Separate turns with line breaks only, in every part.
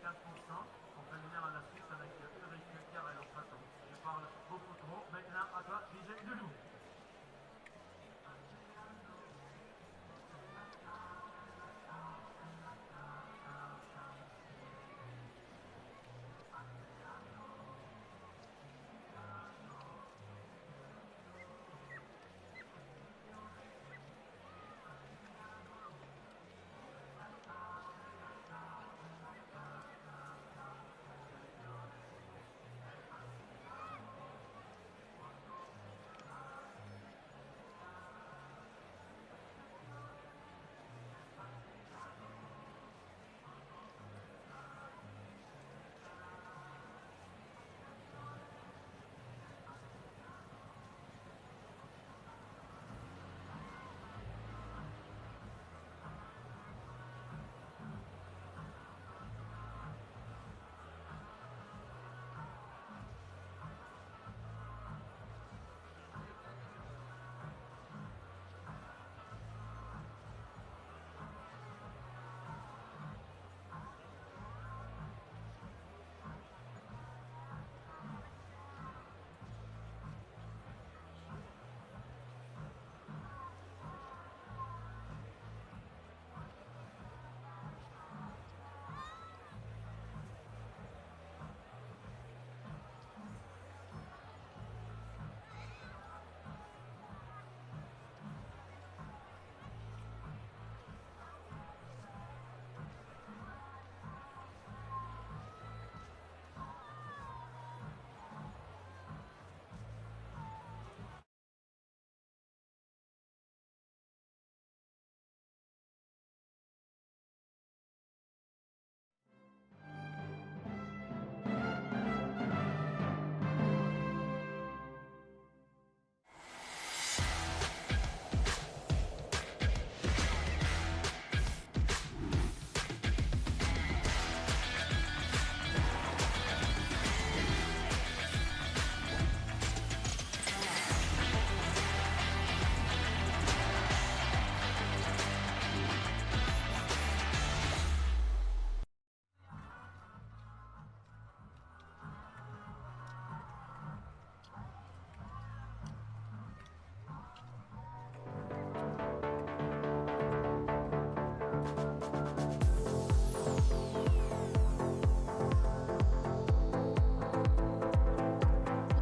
15% sont préliminaires à la Suisse avec Ulrich Becker et leur façon. Je parle beaucoup trop. Maintenant, à toi, DJ Loulou.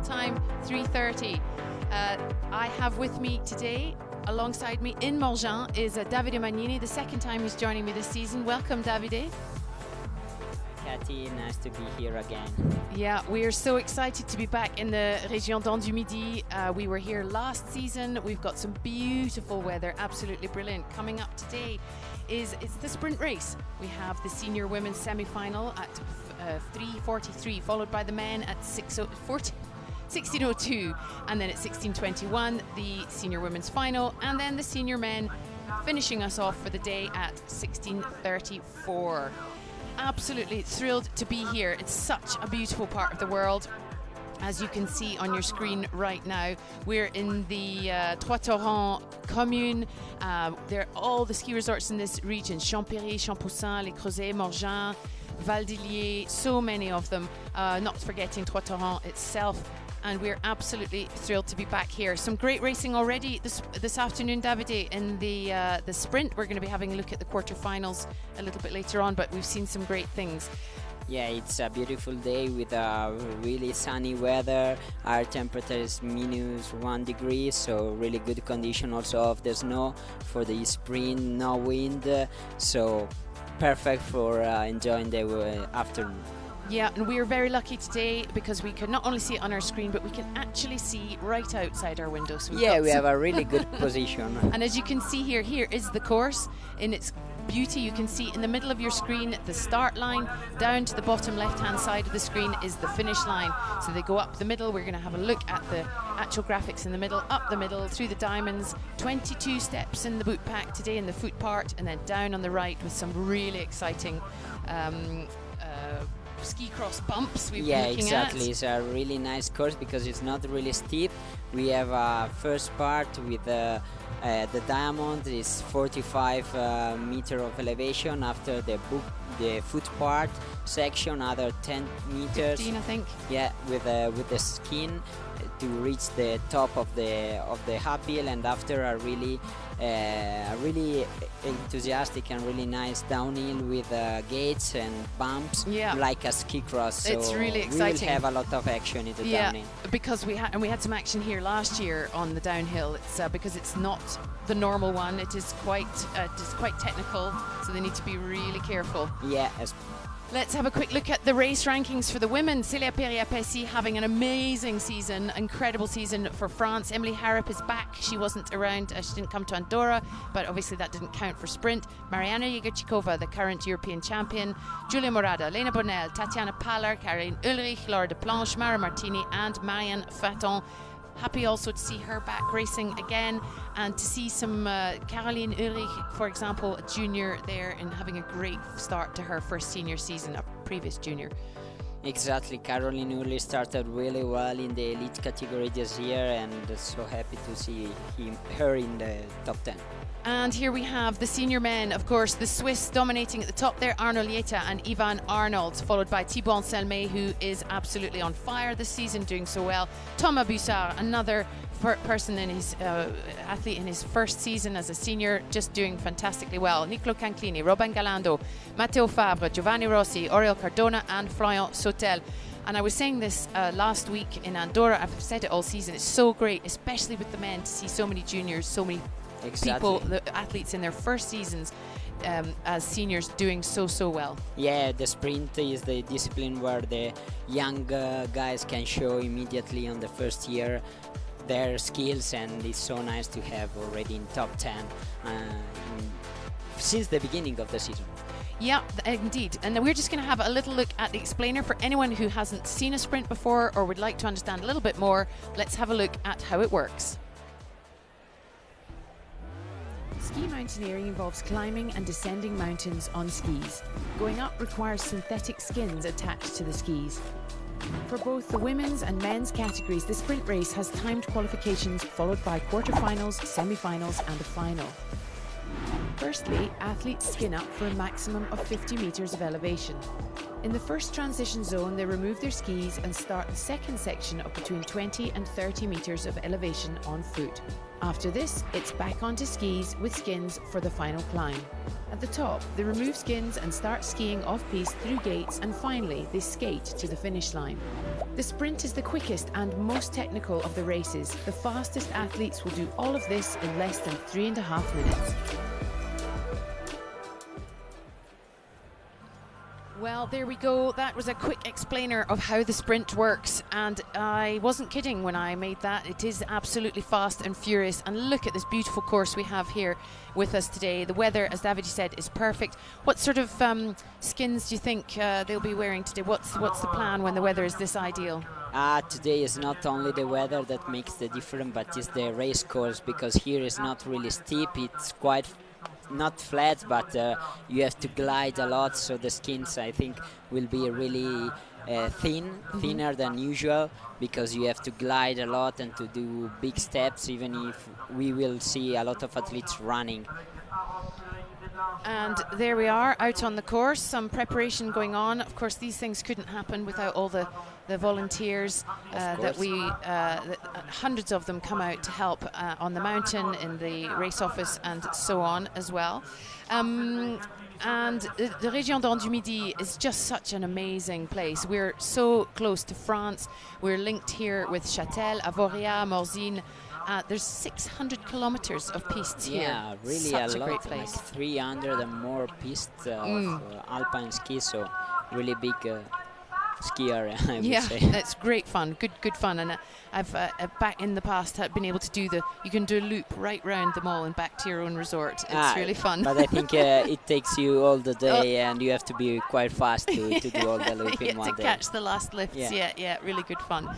Time 3:30. I have with me today, alongside me in Morgins, is Davide Magnini, the second time he's joining me this season. Welcome, Davide.
Cathy, nice to be here again.
Yeah, we are so excited to be back in the Région d'Anne du Midi. We were here last season. We've got some beautiful weather, absolutely brilliant. Coming up today is the sprint race. We have the senior women's semi-final at 3:43, followed by the men at 16:02, and then at 16:21 the senior women's final, and then the senior men finishing us off for the day at 16:34. Absolutely thrilled to be here. It's such a beautiful part of the world. As you can see on your screen right now, we're in the Trois Torrents commune. There are all the ski resorts in this region: Champéry, Champoussin, Les Creusets, Morgins, Val d'Illier, so many of them, not forgetting Trois Torrents itself. And we're absolutely thrilled to be back here. Some great racing already this afternoon, Davide. In the sprint, we're going to be having a look at the quarterfinals a little bit later on, but we've seen some great things.
Yeah, it's a beautiful day with really sunny weather. Our temperature is -1 degree, so really good condition also of the snow for the sprint, no wind, so perfect for enjoying the afternoon.
Yeah, and we are very lucky today because we can not only see it on our screen, but we can actually see right outside our window. So
yeah, we have a really good position.
And as you can see here is the course in its beauty. You can see in the middle of your screen the start line. Down to the bottom left-hand side of the screen is the finish line. So they go up the middle. We're going to have a look at the actual graphics in the middle, up the middle, through the diamonds. 22 steps in the boot pack today in the foot part, and then down on the right with some really exciting ski cross bumps we've been looking
exactly.
at.
It's a really nice course because it's not really steep. We have a first part with the diamond is 45 meter of elevation. After the foot part section, other 10 meters.
15, I think.
Yeah, with the skin to reach the top of the uphill, and after a really enthusiastic and really nice downhill with gates and bumps, like a ski cross. So
it's really exciting.
We will have a lot of action in the downhill.
Because we had some action here last year on the downhill. It's because it's not the normal one. It is quite technical, so they need to be really careful.
Yeah.
Let's have a quick look at the race rankings for the women. Célia Perrier-Pessi having an amazing season, incredible season for France. Emily Harrop is back. She wasn't around, she didn't come to Andorra, but obviously that didn't count for sprint. Mariana Jegorchikova, the current European champion. Julia Morada, Lena Bonnell, Tatiana Paller, Caroline Ulrich, Laura Deplanche, Mara Martini and Marianne Faton. Happy also to see her back racing again, and to see some Caroline Ulrich, for example, a junior there, and having a great start to her first senior season, a previous junior.
Exactly, Caroline Ulrich started really well in the elite category this year, and so happy to see her in the top 10.
And here we have the senior men, of course, the Swiss dominating at the top there, Arno Lieta and Ivan Arnold, followed by Thibaut Anselme, who is absolutely on fire this season, doing so well. Thomas Bussard, another person in his athlete in his first season as a senior, just doing fantastically well. Nicolo Canclini, Robin Galando, Matteo Fabre, Giovanni Rossi, Oriol Cardona and Florian Sautel. And I was saying this last week in Andorra, I've said it all season, it's so great, especially with the men, to see so many juniors, so many people, the athletes in their first seasons as seniors doing so well.
Yeah, the sprint is the discipline where the young guys can show immediately on the first year their skills, and it's so nice to have already in top 10 since the beginning of the season.
Yeah, indeed. And we're just going to have a little look at the explainer for anyone who hasn't seen a sprint before or would like to understand a little bit more. Let's have a look at how it works. Ski mountaineering involves climbing and descending mountains on skis. Going up requires synthetic skins attached to the skis. For both the women's and men's categories, the sprint race has timed qualifications followed by quarterfinals, semi-finals and a final. Firstly, athletes skin up for a maximum of 50 meters of elevation. In the first transition zone, they remove their skis and start the second section of between 20 and 30 meters of elevation on foot. After this, it's back onto skis with skins for the final climb. At the top, they remove skins and start skiing off-piste through gates, and finally, they skate to the finish line. The sprint is the quickest and most technical of the races. The fastest athletes will do all of this in less than 3.5 minutes. Well, there we go. That was a quick explainer of how the sprint works, and I wasn't kidding when I made that. It is absolutely fast and furious, and look at this beautiful course we have here with us today. The weather, as Davide said, is perfect. What sort of skins do you think they'll be wearing today? What's the plan when the weather is this ideal?
Today is not only the weather that makes the difference, but it's the race course, because here is not really steep. It's quite not flat, but you have to glide a lot, so the skins, I think, will be really thinner than usual, because you have to glide a lot and to do big steps, even if we will see a lot of athletes running.
And there we are, out on the course, some preparation going on. Of course, these things couldn't happen without all the volunteers that hundreds of them come out to help on the mountain, in the race office and so on as well. And the Région d'Anse du Midi is just such an amazing place. We're so close to France. We're linked here with Châtel, Avoria, Morzine. There's 600 kilometers of pistes here.
Yeah, really
such
a lot,
great place.
like 300 and more pistes of alpine ski, so really big ski area, I would say.
Yeah, it's great fun, good fun, and I've back in the past had been able to do you can do a loop right round the mall and back to your own resort. It's really fun.
But I think it takes you all the day, and you have to be quite fast to do all the loop in one day.
To catch the last lifts, yeah, really good fun.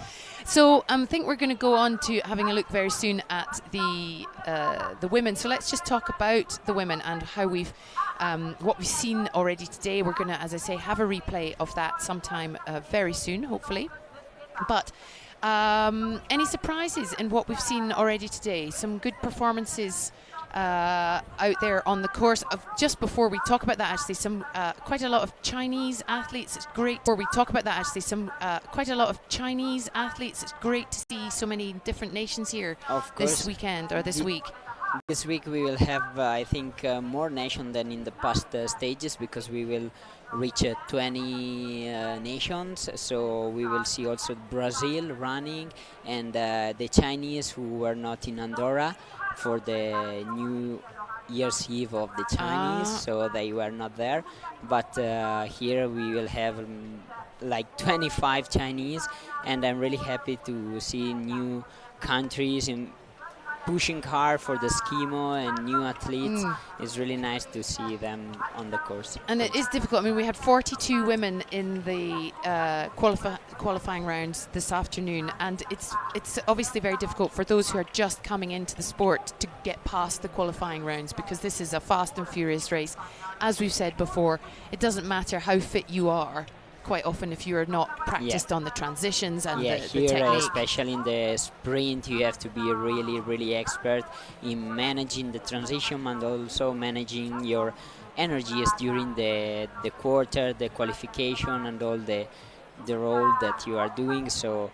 So I think we're going to go on to having a look very soon at the women. So let's just talk about the women and how what we've seen already today. We're going to, as I say, have a replay of that sometime very soon, hopefully. But any surprises in what we've seen already today? Some good performances out there on the course. Just before we talk about that, actually, some quite a lot of Chinese athletes. It's great. Before we talk about that, actually, some quite a lot of Chinese athletes. It's great to see so many different nations here this weekend or this week.
This week we will have, I think, more nations than in the past stages, because we will reach 20 nations. So we will see also Brazil running, and the Chinese who were not in Andorra for the New Year's Eve of the Chinese, so they were not there. But here we will have like 25 Chinese, and I'm really happy to see new countries in pushing hard for the skimo and new athletes. It's really nice to see them on the course.
And it is difficult. I mean, we had 42 women in the qualifying rounds this afternoon, and it's obviously very difficult for those who are just coming into the sport to get past the qualifying rounds, because this is a fast and furious race. As we've said before, it doesn't matter how fit you are. Quite often, if you are not practiced on the transitions and the technique.
Especially in the sprint, you have to be really expert in managing the transition and also managing your energies during the quarter, the qualification, and all the role that you are doing. So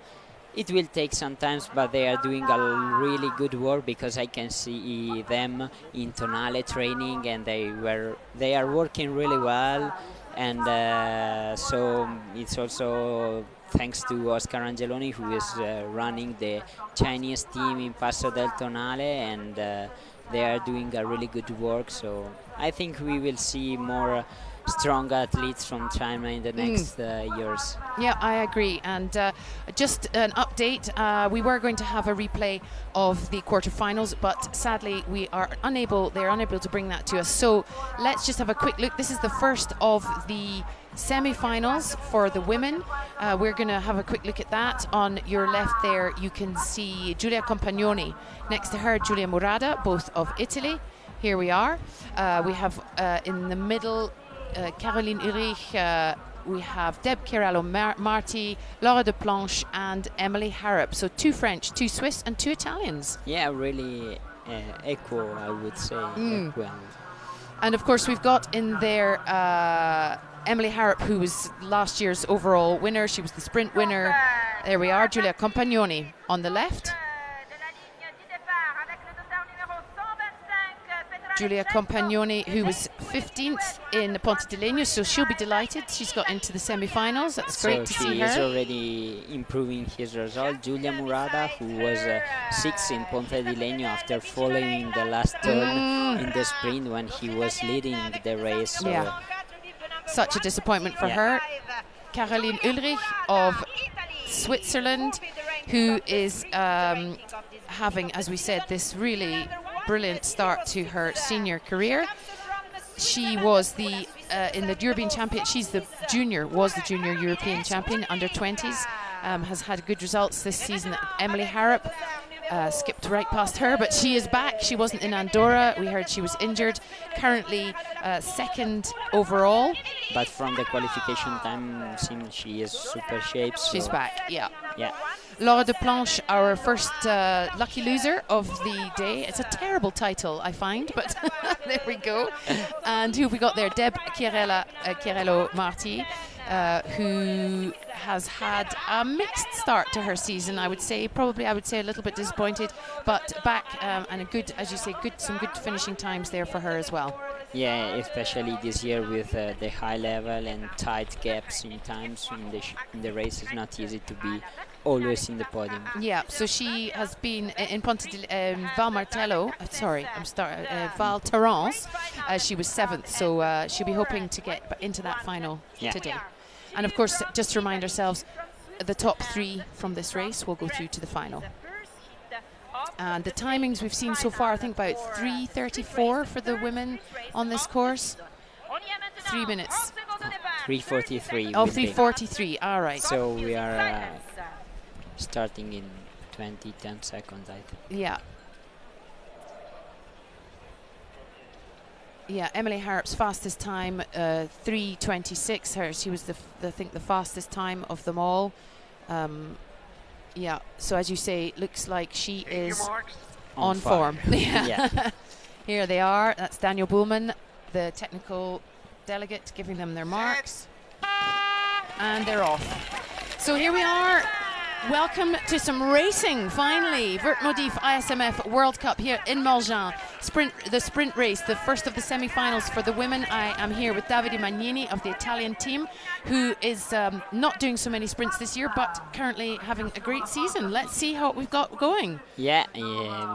it will take some time, but they are doing a really good work, because I can see them in Tonale training, and they are working really well. And so it's also thanks to Oscar Angeloni, who is running the Chinese team in Passo del Tonale, and they are doing a really good work. So I think we will see more strong athletes from China in the next years.
Yeah, I agree. And just an update, we were going to have a replay of the quarterfinals, but sadly they're unable to bring that to us. So let's just have a quick look. This is the first of the semi-finals for the women. We're going to have a quick look at that. On your left there, you can see Giulia Compagnoni. Next to her, Giulia Murada, both of Italy. Here we are. We have in the middle, Caroline Ulrich, we have Deb Chiarello-Marti, Laura de Planche, and Emily Harrop. So 2 French, 2 Swiss, and 2 Italians.
Yeah, really equal, I would say. Equal.
And of course, we've got in there Emily Harrop, who was last year's overall winner. She was the sprint winner. There we are, Giulia Compagnoni on the left. Giulia Compagnoni, who was 15th in Ponte di Legno, so she'll be delighted. She's got into the semi-finals. That's great to see her.
She is already improving his result. Giulia Murada, who was 6th in Ponte di Legno after falling in the last turn in the sprint when he was leading the race. So
yeah, such a disappointment for her. Caroline Ulrich of Switzerland, who is having, as we said, this really brilliant start to her senior career. She was in the European champion. Was the junior European champion under 20s. Has had good results this season. Emily Harrop skipped right past her, but she is back. She wasn't in Andorra. We heard she was injured. Currently 2nd overall.
But from the qualification time, seems she is super shape. So
she's back. Yeah.
Laura
de Planche, our first lucky loser of the day. It's a terrible title, I find, but there we go. And who have we got there? Deb Chiarello-Marti, who has had a mixed start to her season, I would say. Probably, I would say, a little bit disappointed, but back and a good, as you say, some good finishing times there for her as well.
Yeah, especially this year with the high level and tight gaps in times in the race. It's not easy to be always in the podium.
Yeah, so she has been in Val Thorens. She was 7th, so she'll be hoping to get into that final today. And of course, just to remind ourselves, the top 3 from this race will go through to the final. And the timings we've seen so far, I think about 3:34 for the women on this course. 3 minutes.
3:43.
Oh, 3:43. All right.
So we are starting in 10 seconds, I think.
Yeah. Yeah, Emily Harrop's fastest time, 3:26. She was I think the fastest time of them all. Yeah, so as you say, looks like she is on form.
Yeah.
Here they are. That's Daniel Buhlmann, the technical delegate, giving them their marks. And they're off. So here we are. Welcome to some racing, finally. Vert Modif ISMF World Cup here in Morgins. The sprint race, the first of the semi-finals for the women. I am here with Davide Magnini of the Italian team, who is not doing so many sprints this year, but currently having a great season. Let's see how we've got going.
Yeah,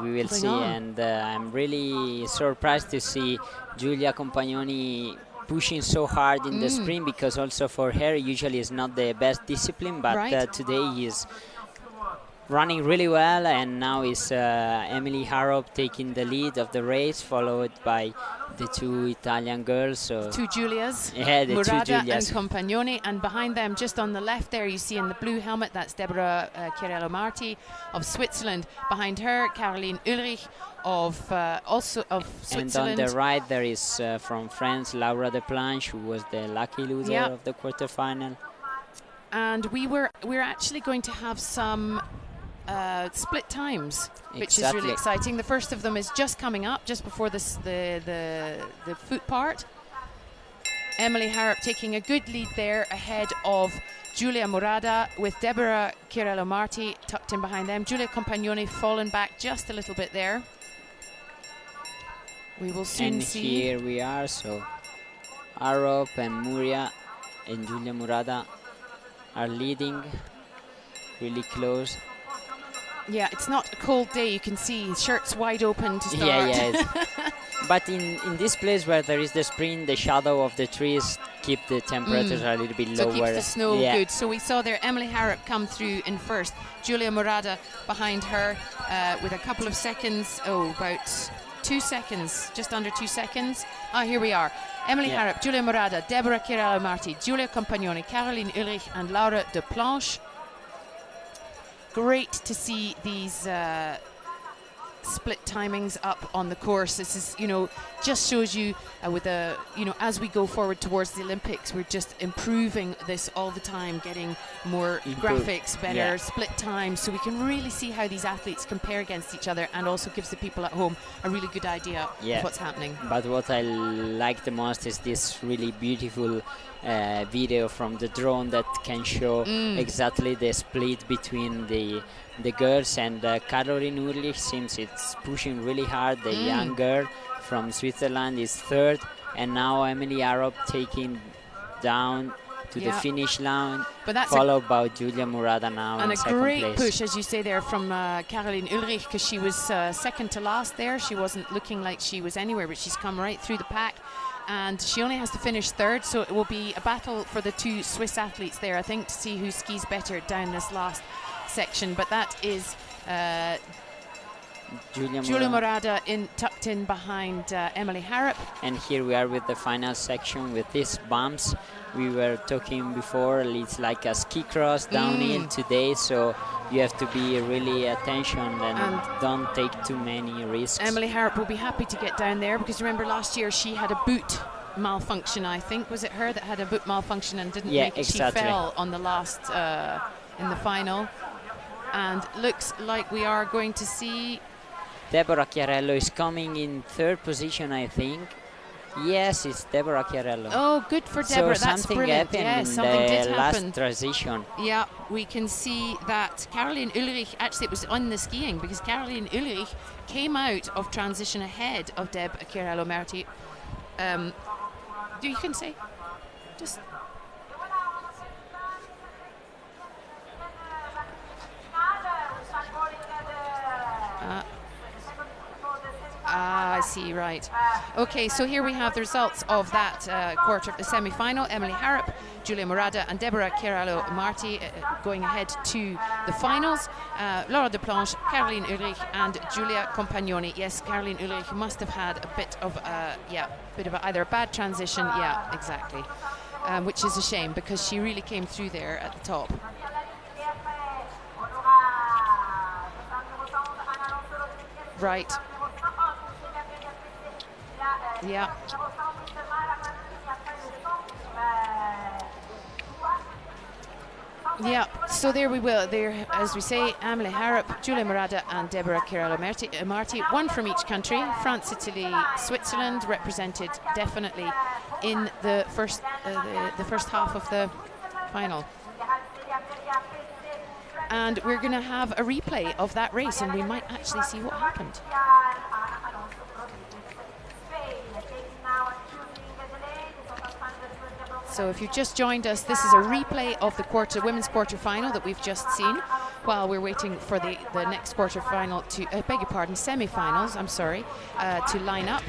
we will see. And I'm really surprised to see Giulia Compagnoni pushing so hard in the sprint, because also for her usually is not the best discipline, but today he's running really well, and now is Emily Harrop taking the lead of the race, followed by the two Italian girls. So
two Giulias,
yeah, the
Murada
two Giulias.
and Compagnoni, and behind them, just on the left there, you see in the blue helmet, that's Deborah Chiarello Marti of Switzerland. Behind her, Caroline Ulrich of also of Switzerland.
And on the right there is from France, Laura Deplanche, who was the lucky loser of the quarterfinal.
And we're actually going to have some split times, which is really exciting. The first of them is just coming up, just before this, the foot part. Emily Harrop taking a good lead there ahead of Giulia Murada, with Deborah Chiarello Marti tucked in behind them. Giulia Compagnoni fallen back just a little bit there. We will soon see.
And here we are, so Harrop and Muria and Giulia Murada are leading really close.
Yeah, it's not a cold day, you can see shirts wide open to start.
Yeah. But in this place where there is the sprint, the shadow of the trees keep the temperatures a little bit lower.
So keeps the snow good. So we saw there Emily Harrop come through in first, Giulia Murada behind her with a couple of seconds, about 2 seconds, just under 2 seconds. Here we are. Emily Harrop, Giulia Murada, Deborah Chiarello Marti, Giulia Compagnoni, Caroline Ulrich and Laura Deplanche. Great to see these split timings up on the course. This is, just shows you with a, as we go forward towards the Olympics, we're just improving this all the time, getting more graphics, better split times, so we can really see how these athletes compare against each other, and also gives the people at home a really good idea of what's happening.
But what I like the most is this really beautiful video from the drone that can show exactly the split between the girls, and Caroline Ulrich seems it's pushing really hard. The young girl from Switzerland is third, and now Emily Harrop taking down to the finish line, but that's followed by Giulia Murada now in second place. And a great
push, as you say there, from Caroline Ulrich, because she was second to last there. She wasn't looking like she was anywhere, but she's come right through the pack. And she only has to finish third, so it will be a battle for the two Swiss athletes there, I think, to see who skis better down this last section. But that is Giulia Murada tucked in behind Emily Harrop.
And here we are with the final section with these bumps. We were talking before, it's like a ski cross downhill today, so you have to be really attention and don't take too many risks.
Emily Harrop will be happy to get down there, because remember last year she had a boot malfunction, I think. Was it her that had a boot malfunction and didn't make it? She fell on the last, in the final. And looks like we are going to see...
Deborah Chiarello is coming in third position, I think. Yes, it's Deborah Chiarello.
Oh, good for Deborah.
So
that's
something
brilliant.
happened in
something did
the
happen.
last transition.
Yeah, we can see that Caroline Ulrich, actually it was on the skiing, because Caroline Ulrich came out of transition ahead of Deb Chiarello Marti. You can say, just... I see, right. Okay, so here we have the results of that quarter of the semi-final. Emily Harrop, Giulia Murada and Deborah Chiarello Marti going ahead to the finals. Laura Deplanche, Caroline Ulrich and Giulia Compagnoni. Yes, Caroline Ulrich must have had a bit of either a bad transition, exactly, which is a shame, because she really came through there at the top. Right. Yeah. Yeah, so there we will. There, as we say, Emily Harrop, Julia Morada and Deborah Kirello-Marti, one from each country. France, Italy, Switzerland represented definitely in the first half of the final. And we're going to have a replay of that race, and we might actually see what happened. So if you've just joined us, this is a replay of the women's quarter-final that we've just seen while we're waiting for the next quarter-final to, beg your pardon, semi-finals, I'm sorry, to line up.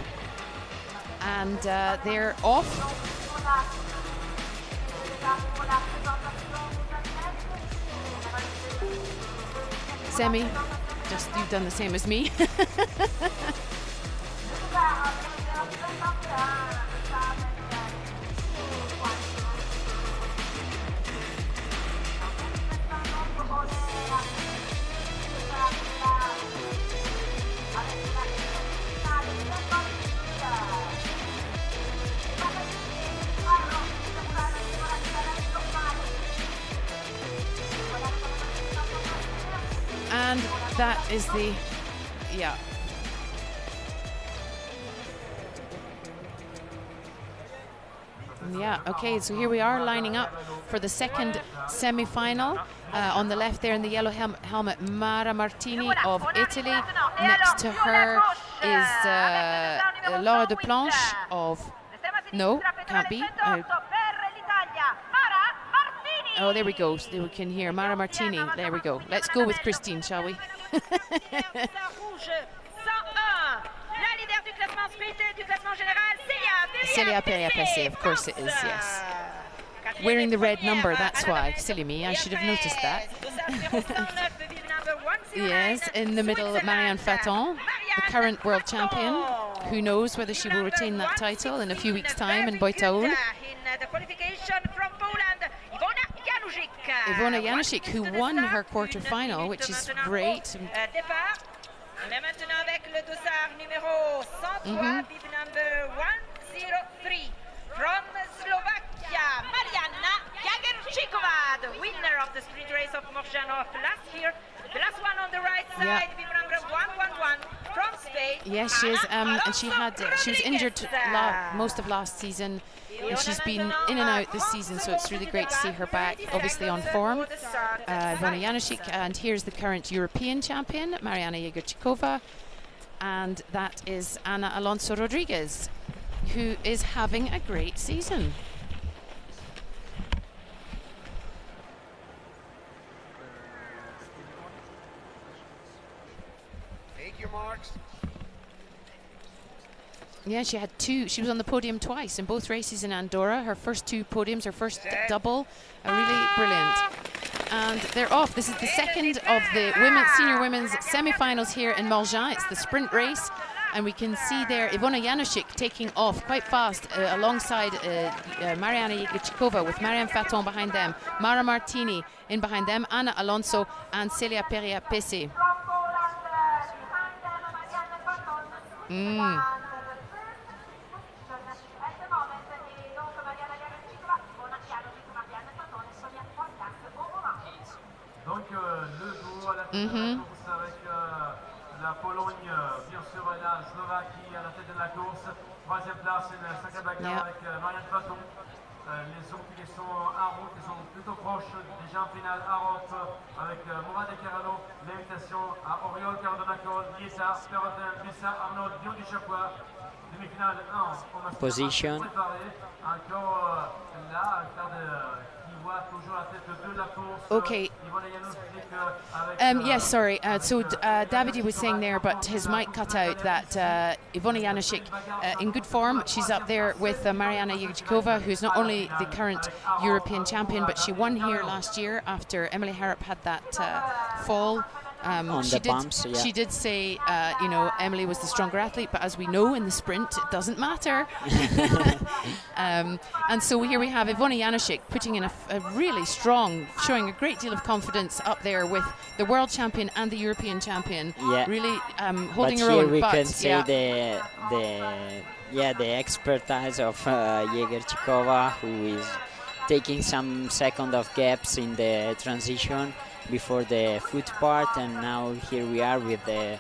And they're off. Semi, just you've done the same as me. And that is the, yeah. Yeah, okay, so here we are lining up for the second semi-final. On the left there in the yellow helmet, Mara Martini of Italy. Next to her is Laura de Planche of, no, can't be. Oh, there we go. So we can hear Mara Martini. There we go. Let's go with Christine, shall we? Célia Perrier-Pessé, of course it is, yes. Wearing the red number, that's why. Silly me, I should have noticed that. Yes, in the middle, Marianne Faton, the current world champion. Who knows whether she will retain that title in a few weeks' time in Boitaul. Ivona Janušik, who won her quarter-final, which is great.
From Slovakia, Marianna Jagerčíková, the winner of the sprint race of Morgins last year. The last one on the right side, number 111 from Spain.
Yes, she is, and she was injured most of last season, and she's been in and out this season, so it's really great to see her back, obviously on form. Ivona Janušik, and here's the current European champion, Marianna Jagerčíková, and that is Ana Alonso Rodriguez, who is having a great season.
Take your marks.
Yeah, she was on the podium twice in both races in Andorra. Her first two podiums, her first double, really brilliant. And they're off. This is the second of the senior women's semi-finals here in Morgins. It's the sprint race. And we can see there Ivona Janušik taking off quite fast alongside Marianna Jagerčíková, with Marianne Faton behind them, Mara Martini in behind them, Ana Alonso and Célia Perrier-Pessé.
Donc le tour à la course avec la Pologne, bien sûr la Slovaquie à la tête de la course. Troisième place, une sacrée bagarre avec Marianne Faton. Les autres qui sont en route, qui sont plutôt proches déjà en finale à Europe avec Morada Keralo. L'invitation à Oriol Cardonacol, Liesa, Perrotin, Bissa, Arnaud, Dion du Chapois. Demi-finale 1.
Position.
Encore là, qui voit toujours la tête de la course.
Okay. Yes, sorry. So Davide was saying there, but his mic cut out, that Ivona Janušik in good form. She's up there with Marianna Jagerčíková, who's not only the current European champion, but she won here last year after Emily Harrop had that fall.
On the bumps, yeah.
She did say, Emily was the stronger athlete, but as we know in the sprint, it doesn't matter. And so here we have Ivona Janušik putting in a really strong, showing a great deal of confidence up there with the world champion and the European champion.
Yeah.
Really holding
but
her
here
own.
We can say the expertise of Jagerčíková, who is taking some second of gaps in the transition before the foot part, and now here we are with the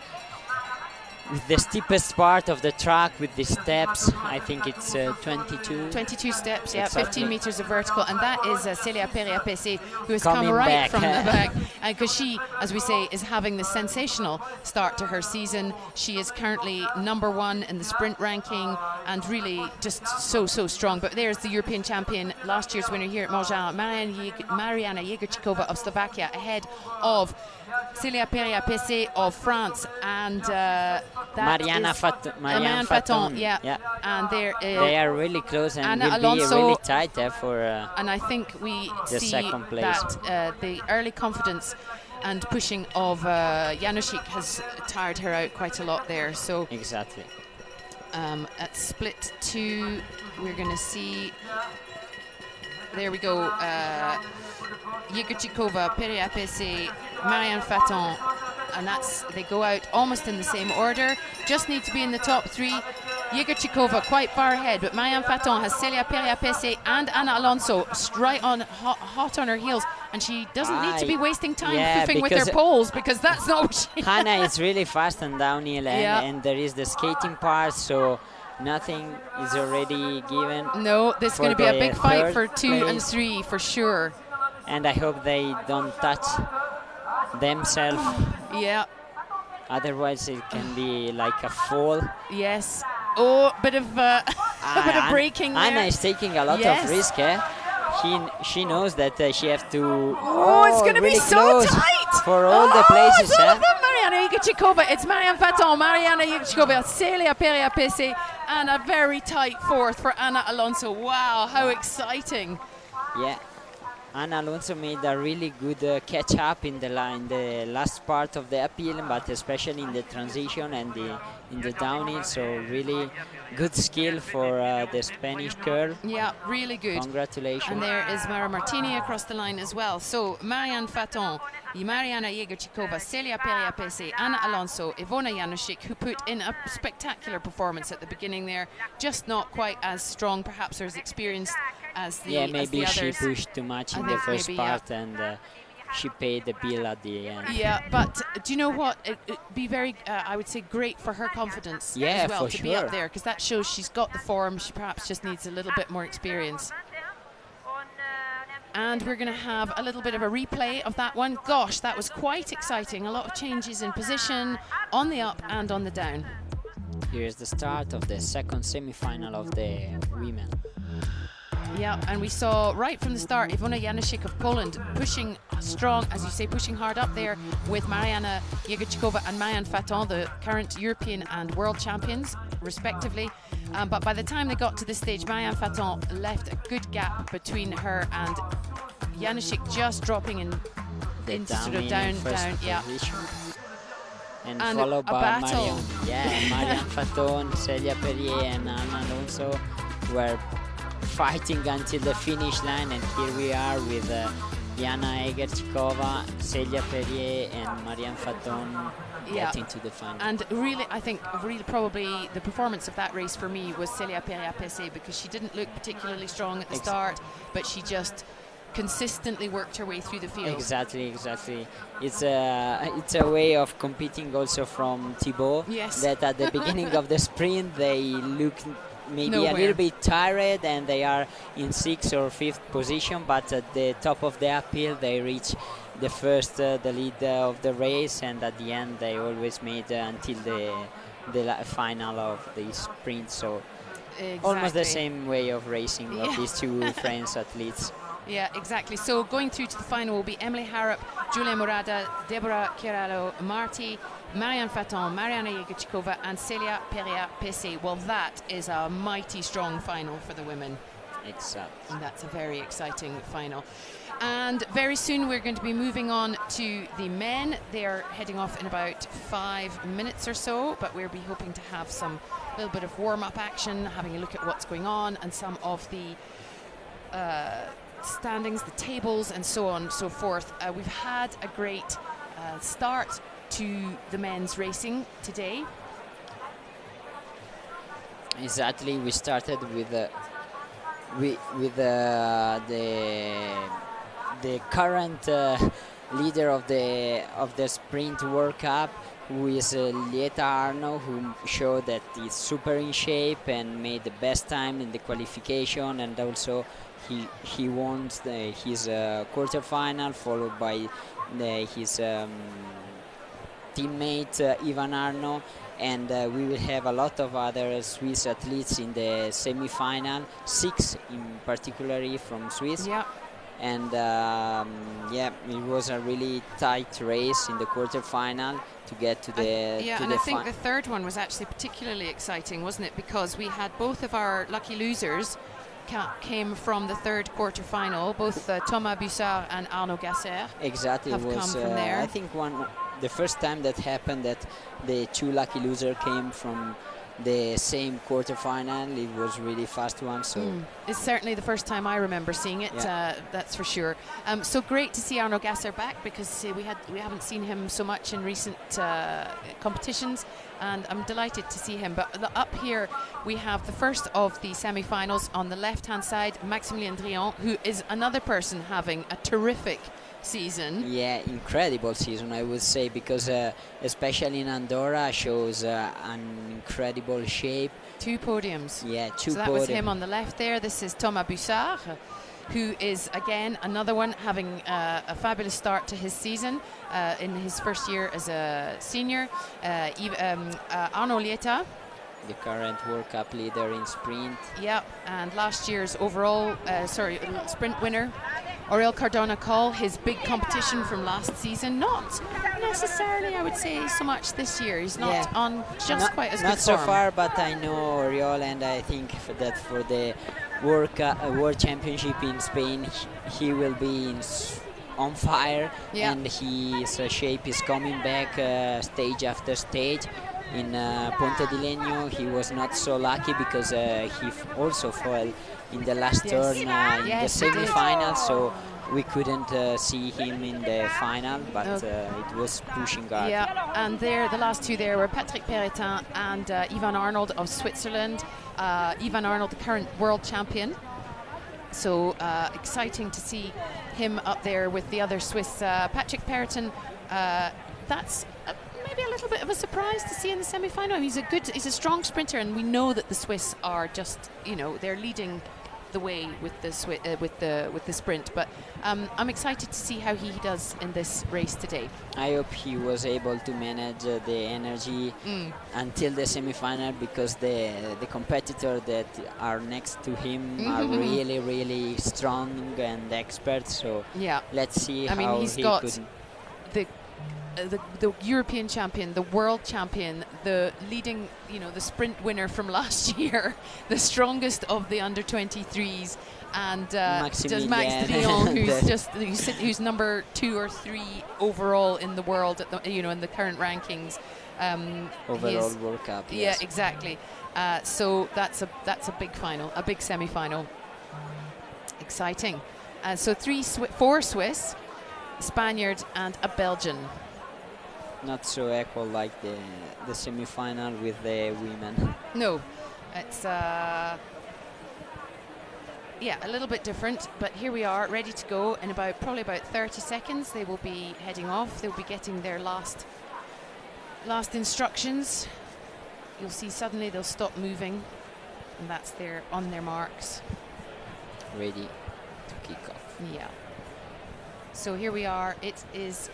steepest part of the track with the steps. I think it's
22 steps, yeah,
exactly.
15 meters of vertical, and that is Célia Perrier-Pessé, who has
Coming
come right
back.
from the back, because she, as we say, is having the sensational start to her season. She is currently #1 in the sprint ranking, and really just so strong. But there's the European champion, last year's winner here at Morgins, Mariana Jegorčíková of Slovakia, ahead of Célia Perrier-Pessé of France, and
Marianne Faton,
yeah. And
they are really close, and
Anna
will
Alonso,
be really tight for
and I think we
the
see
second place.
that the early confidence and pushing of Janušík has tired her out quite a lot there. So
exactly.
At split 2, we're going to see. There we go. Jegorčíková, Perrier-Pessé, Marianne Faton, and they go out almost in the same order. Just need to be in the top 3. Jegorčíková quite far ahead, but Marianne Faton has Célia Perrier-Pessé and Anna Alonso right on hot on her heels, and she doesn't need to be wasting time fiffing with her poles, because that's not what she
Hannah is really fast on downhill, and there is the skating part, so nothing is already given.
No, this is going to be a big fight for 2 and 3 for sure.
And I hope they don't touch themselves.
Yeah.
Otherwise, it can be like a fall.
Yes. Oh, bit of a bit of braking there.
Anna is taking a lot of risk. She knows that she has to.
Oh, it's going to
really
be so
close
tight
for all the places.
Mariana Jegorčíková. It's Marianne Faton, Mariana Jegorčíková, Célia Perrier-Pessé, and a very tight fourth for Anna Alonso. Wow, how exciting!
Yeah. Anna Alonso made a really good catch up in the last part of the uphill, but especially in the transition and in the downhill. So really good skill for the Spanish girl.
Yeah, really good.
Congratulations.
And there is Mara Martini across the line as well. So Marianne Faton, Mariana Jegorčíková, Célia Perrier-Pessé, Anna Alonso, Ivona Janušík, who put in a spectacular performance at the beginning there. Just not quite as strong, perhaps, or as experienced as the
maybe
as the
she pushed too much in the first part, and she paid the bill at the end.
Yeah, but do you know what? It'd be very, I would say, great for her confidence as well to be up there, because that shows she's got the form. She perhaps just needs a little bit more experience. And we're going to have a little bit of a replay of that one. Gosh, that was quite exciting. A lot of changes in position on the up and on the down.
Here's the start of the second semi-final of the women.
Yeah, and we saw right from the start Ivona Janušík of Poland pushing strong, as you say, pushing hard up there with Mariana Jegorčíková and Marianne Faton, the current European and world champions, respectively. But by the time they got to this stage, Marianne Faton left a good gap between her and Janušík, just dropping into sort of down, yeah.
And followed by Marianne Faton, Célia Perrier and Anna Alonso were fighting until the finish line, and here we are with Diana Jegorčíková, Célia Perrier and Marianne Faton getting to the final.
And really, I think probably the performance of that race for me was Célia Perrier-Pessé, because she didn't look particularly strong at the start, but she just consistently worked her way through the field.
Exactly. It's a way of competing also from Thibaut.
Yes.
That at the beginning of the sprint they look maybe a little bit tired, and they are in 6th or 5th position, but at the top of the uphill they reach the lead of the race, and at the end they always made until the final of the sprint. So almost the same way of racing of these two French athletes.
Yeah, exactly. So going through to the final will be Emily Harrop, Julia Murada, Deborah Chiaralo-Marti, Marianne Faton, Mariana Jegorčíková and Célia Perrier-Pessé. Well, that is a mighty strong final for the women.
Exactly.
And that's a very exciting final. And very soon we're going to be moving on to the men. They're heading off in about 5 minutes or so, but we'll be hoping to have some little bit of warm-up action, having a look at what's going on and some of the standings, the tables and so on and so forth. We've had a great start to the men's racing today.
Exactly, we started with with the current leader of the Sprint World Cup, who is Lieta Arno, who showed that he's super in shape and made the best time in the qualification, and also he won his quarterfinal, followed by his teammate Ivan Arno, and we will have a lot of other Swiss athletes in the semi-final, 6 in particularly from Swiss.
Yeah.
And yeah, it was a really tight race in the quarterfinal to get to the
I think the third one was actually particularly exciting, wasn't it? Because we had both of our lucky losers came from the third quarterfinal. Both Thomas Bussard and Arnaud Gasser
exactly
have
was
come from there.
I think the first time that happened that the 2 lucky losers came from the same quarterfinal. It was really fast one, so
it's certainly the first time I remember seeing it.
Yeah.
That's for sure. So great to see Arnaud Gasser back, because we haven't seen him so much in recent competitions, and I'm delighted to see him. But up here we have the first of the semi-finals. On the left-hand side, Maximilien Drian, who is another person having a terrific season.
Yeah, incredible season, I would say, because especially in Andorra shows an incredible shape.
2 podiums.
Yeah, 2
So that
podiums.
was him on the left there. This is Thomas Bussard, who is again another one having a fabulous start to his season in his first year as a senior. Arnaud Lieta,
the current World Cup leader in sprint.
yeah, and last year's overall sprint winner. Aurel Cardona-Coll, his big competition from last season. Not necessarily, I would say, so much this year. He's not on just quite as good
Not so
form.
far, but I know Aurel, and I think for the World Championship in Spain, he will be on fire, and his shape is coming back stage after stage. In Ponte di Legno, he was not so lucky because he also fell in the last turn in the semi-final, so we couldn't see him in the final, but it was pushing hard.
Yeah, and the last 2 there were Patrick Peretin and Ivan Arnold of Switzerland. Ivan Arnold, the current world champion. So exciting to see him up there with the other Swiss. Patrick Peretin, that's maybe a little bit of a surprise to see in the semi-final. I mean, he's a strong sprinter, and we know that the Swiss are just, they're leading the way with the sprint. But I'm excited to see how he does in this race today.
I hope he was able to manage the energy until the semi-final, because the competitors that are next to him are really, really strong and expert. So let's see how
he's
he
got
could.
The European champion, the world champion, the leading, the sprint winner from last year, the strongest of the under-23s, and Max Drian, who's number 2 or 3 overall in the world at the, in the current rankings.
Overall World Cup.
Yeah, exactly. So that's a big final, a big semi-final. Exciting. So 4 Swiss, Spaniard, and a Belgian.
Not so equal like the semi-final with the women.
No, it's a little bit different, but here we are, ready to go. In probably about 30 seconds, they will be heading off. They'll be getting their last instructions. You'll see suddenly they'll stop moving, and that's on their marks.
Ready to kick off.
Yeah. So here we are. It is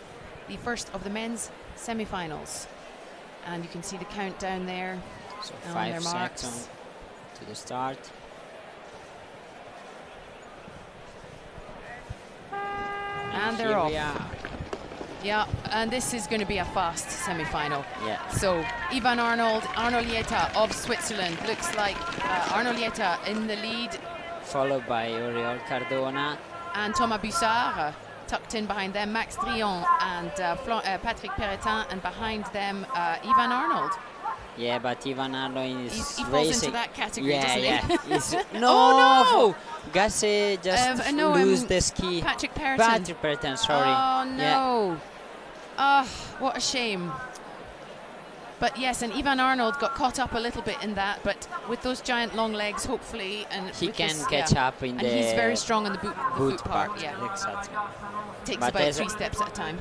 the first of the men's semi-finals, and you can see the countdown there.
So 5 seconds to the start.
And they're off. Yeah, and this is going to be a fast semi-final.
Yeah.
So Ivan Arnold, Arnaud Lieta of Switzerland. Looks like Arnaud Lieta in the lead,
followed by Aurel Cardona
and Thomas Bussard. Tucked in behind them, Max Drian and Patrick Peretin, and behind them Ivan Arnold.
Yeah, but Ivan Arnold is
he falls
racing
into that category, doesn't he?
Yeah.
No!
Gasser just lose the ski.
Patrick Peretin.
Patrick Peretin, sorry.
Oh no!
Yeah.
What a shame. But yes, and Ivan Arnold got caught up a little bit in that, but with those giant long legs, hopefully, and
he can catch up in
and
the
he's very strong in the boot part.
part.
Yeah,
Exactly.
takes
But
about 3 steps at a time.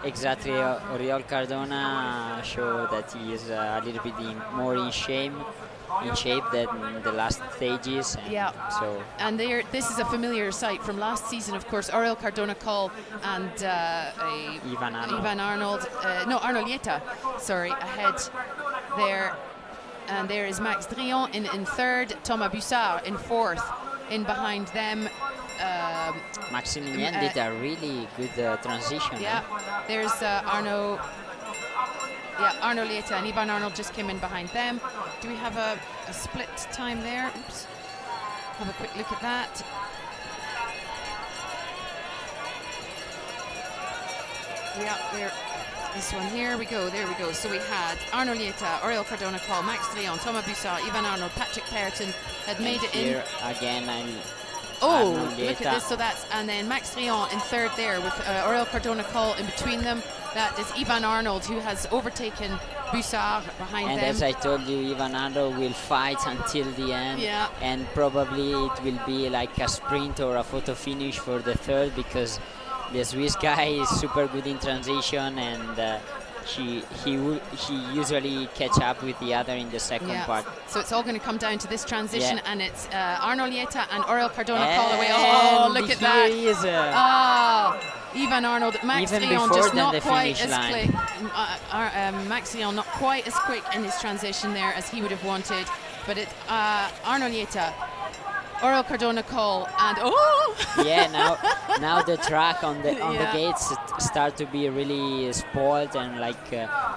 Exactly. Oriol Cardona showed that he is a little bit more in shape than the last stages. And
yeah.
So.
And this is a familiar sight from last season, of course. Oriol Cardona Call and Ivan Arnold. No, Arnold Lieta, sorry, ahead there. And there is Max Drian in third, Thomas Bussard in fourth. In behind them,
Maximilien did a really good transition.
Yeah, there's Arno Lieta and Ivan Arnold just came in behind them. Do we have a split time there? Oops. Have a quick look at that. Yeah, there. This one here we go. There we go. So we had Arno Lieta, Oriol Cardona Call, Max Drian, Thomas Bussard, Ivan Arnold, Patrick Perton had made it in.
Again,
oh, look at this. So that's, and then Max Drian in third there with Oriol Cardona Call in between them. That is Ivan Arnold, who has overtaken Bussard behind them.
And as I told you, Ivan Arnold will fight until the end.
Yeah.
And probably it will be like a sprint or a photo finish for the third, because the Swiss guy is super good in transition, and he usually catch up with the other in the second part.
So it's all going to come down to this transition, and it's Arno Lieta and Oriol Cardona Call away. Oh, look at that! Ivan Arnold, Max Drian just not quite as quick. Max Drian not quite as quick in his transition there as he would have wanted, but it's Arno Lieta, Oriol Cardona Call, and
now the track on the gates start to be really spoiled and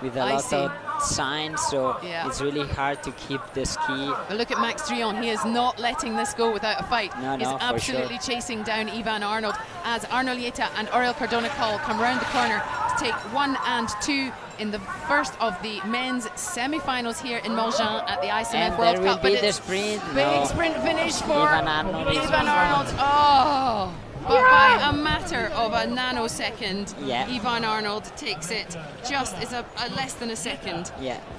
with a lot of signs, so it's really hard to keep the ski.
But look at Max Drian, he is not letting this go without a fight. He's absolutely chasing down Ivan Arnold as Arno Lieta and Oriol Cardona Call come round the corner to take 1 and 2 in the first of the men's semi-finals here in Morgins at the ISMF World Cup.
There will be the sprint.
Big sprint finish for
Ivan Arnold.
Oh, but by a matter of a nanosecond, Ivan Arnold takes it. Just is a less than a second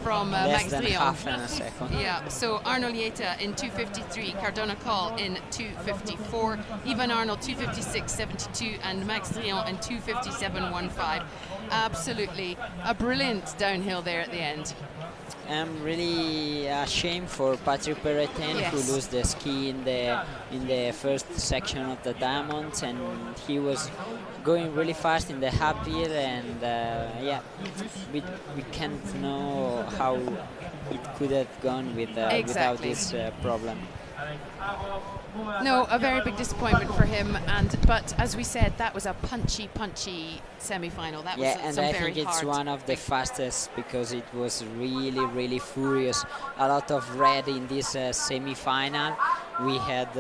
from Max Drian.
Less than half a second.
Yeah, so Arno Lieta in 2:53, Cardona Call in 2:54, Ivan Arnold 2:56.72, and Max Drian in 2:57.15. Absolutely a brilliant downhill there at the end.
Really a shame for Patrick Perretin, who lost the ski in the first section of the diamonds, and he was going really fast in the uphill, and we can't know how it could have gone without this problem.
No, a very big disappointment for him, but as we said, that was a punchy semi-final. That was
and I think it's one of the fastest, because it was really furious. A lot of red in this semi-final. We had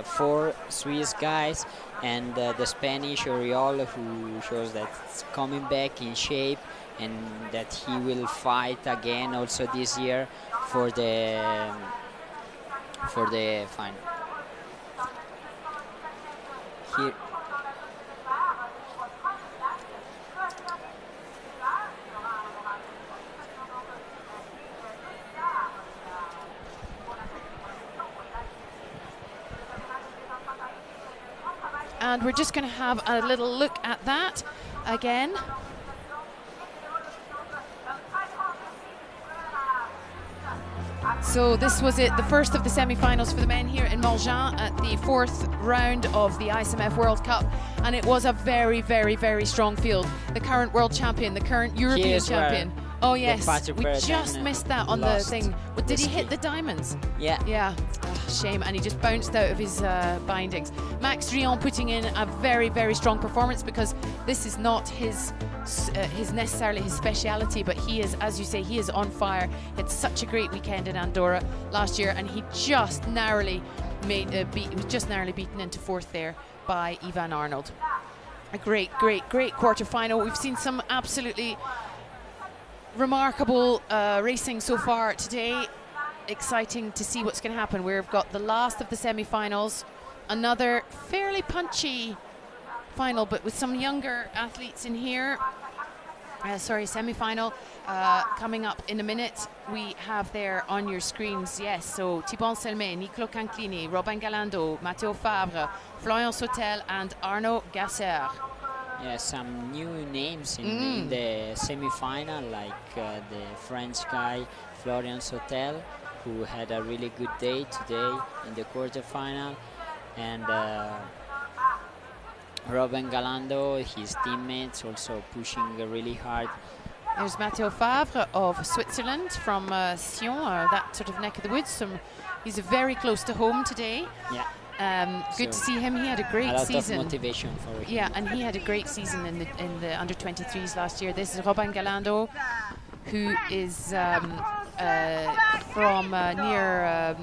4 Swiss guys, and the Spanish Oriol, who shows that it's coming back in shape and that he will fight again also this year for the final. Here.
And we're just going to have a little look at that again. So this was it, the first of the semi-finals for the men here in Morgins at the 4th round of the ISMF World Cup, and it was a very strong field. The current world champion, the current European champion. Oh yes, we just missed that on the thing. But did he hit the diamonds? Yeah. Oh, shame, and he just bounced out of his bindings. Max Drian putting in a very strong performance, because this is not his necessarily his speciality, but he is, as you say, he is on fire. It's such a great weekend in Andorra last year, and he just narrowly beaten into 4th there by Ivan Arnold. A great quarter-final. We've seen some absolutely remarkable racing so far today. Exciting to see what's going to happen. We've got the last of the semi-finals, another fairly punchy final, but with some younger athletes in here. Semi-final coming up in a minute. We have there on your screens, yes, so Thibaut Anselmet, Niccolò Canclini, Robin Galando, Matteo Favre, Florian Sautel and Arnaud Gasser.
Yeah, some new names in the semi-final, like the French guy Florian Sautel, who had a really good day today in the quarterfinal, and Robin Galando, his teammates, also pushing really hard.
There's Matteo Favre of Switzerland from Sion, that sort of neck of the woods. He's very close to home today.
Yeah.
Good to see him. He had a great season.
A lot of motivation for him.
Yeah, and he had a great season in the under-23s last year. This is Robin Galando, who is from near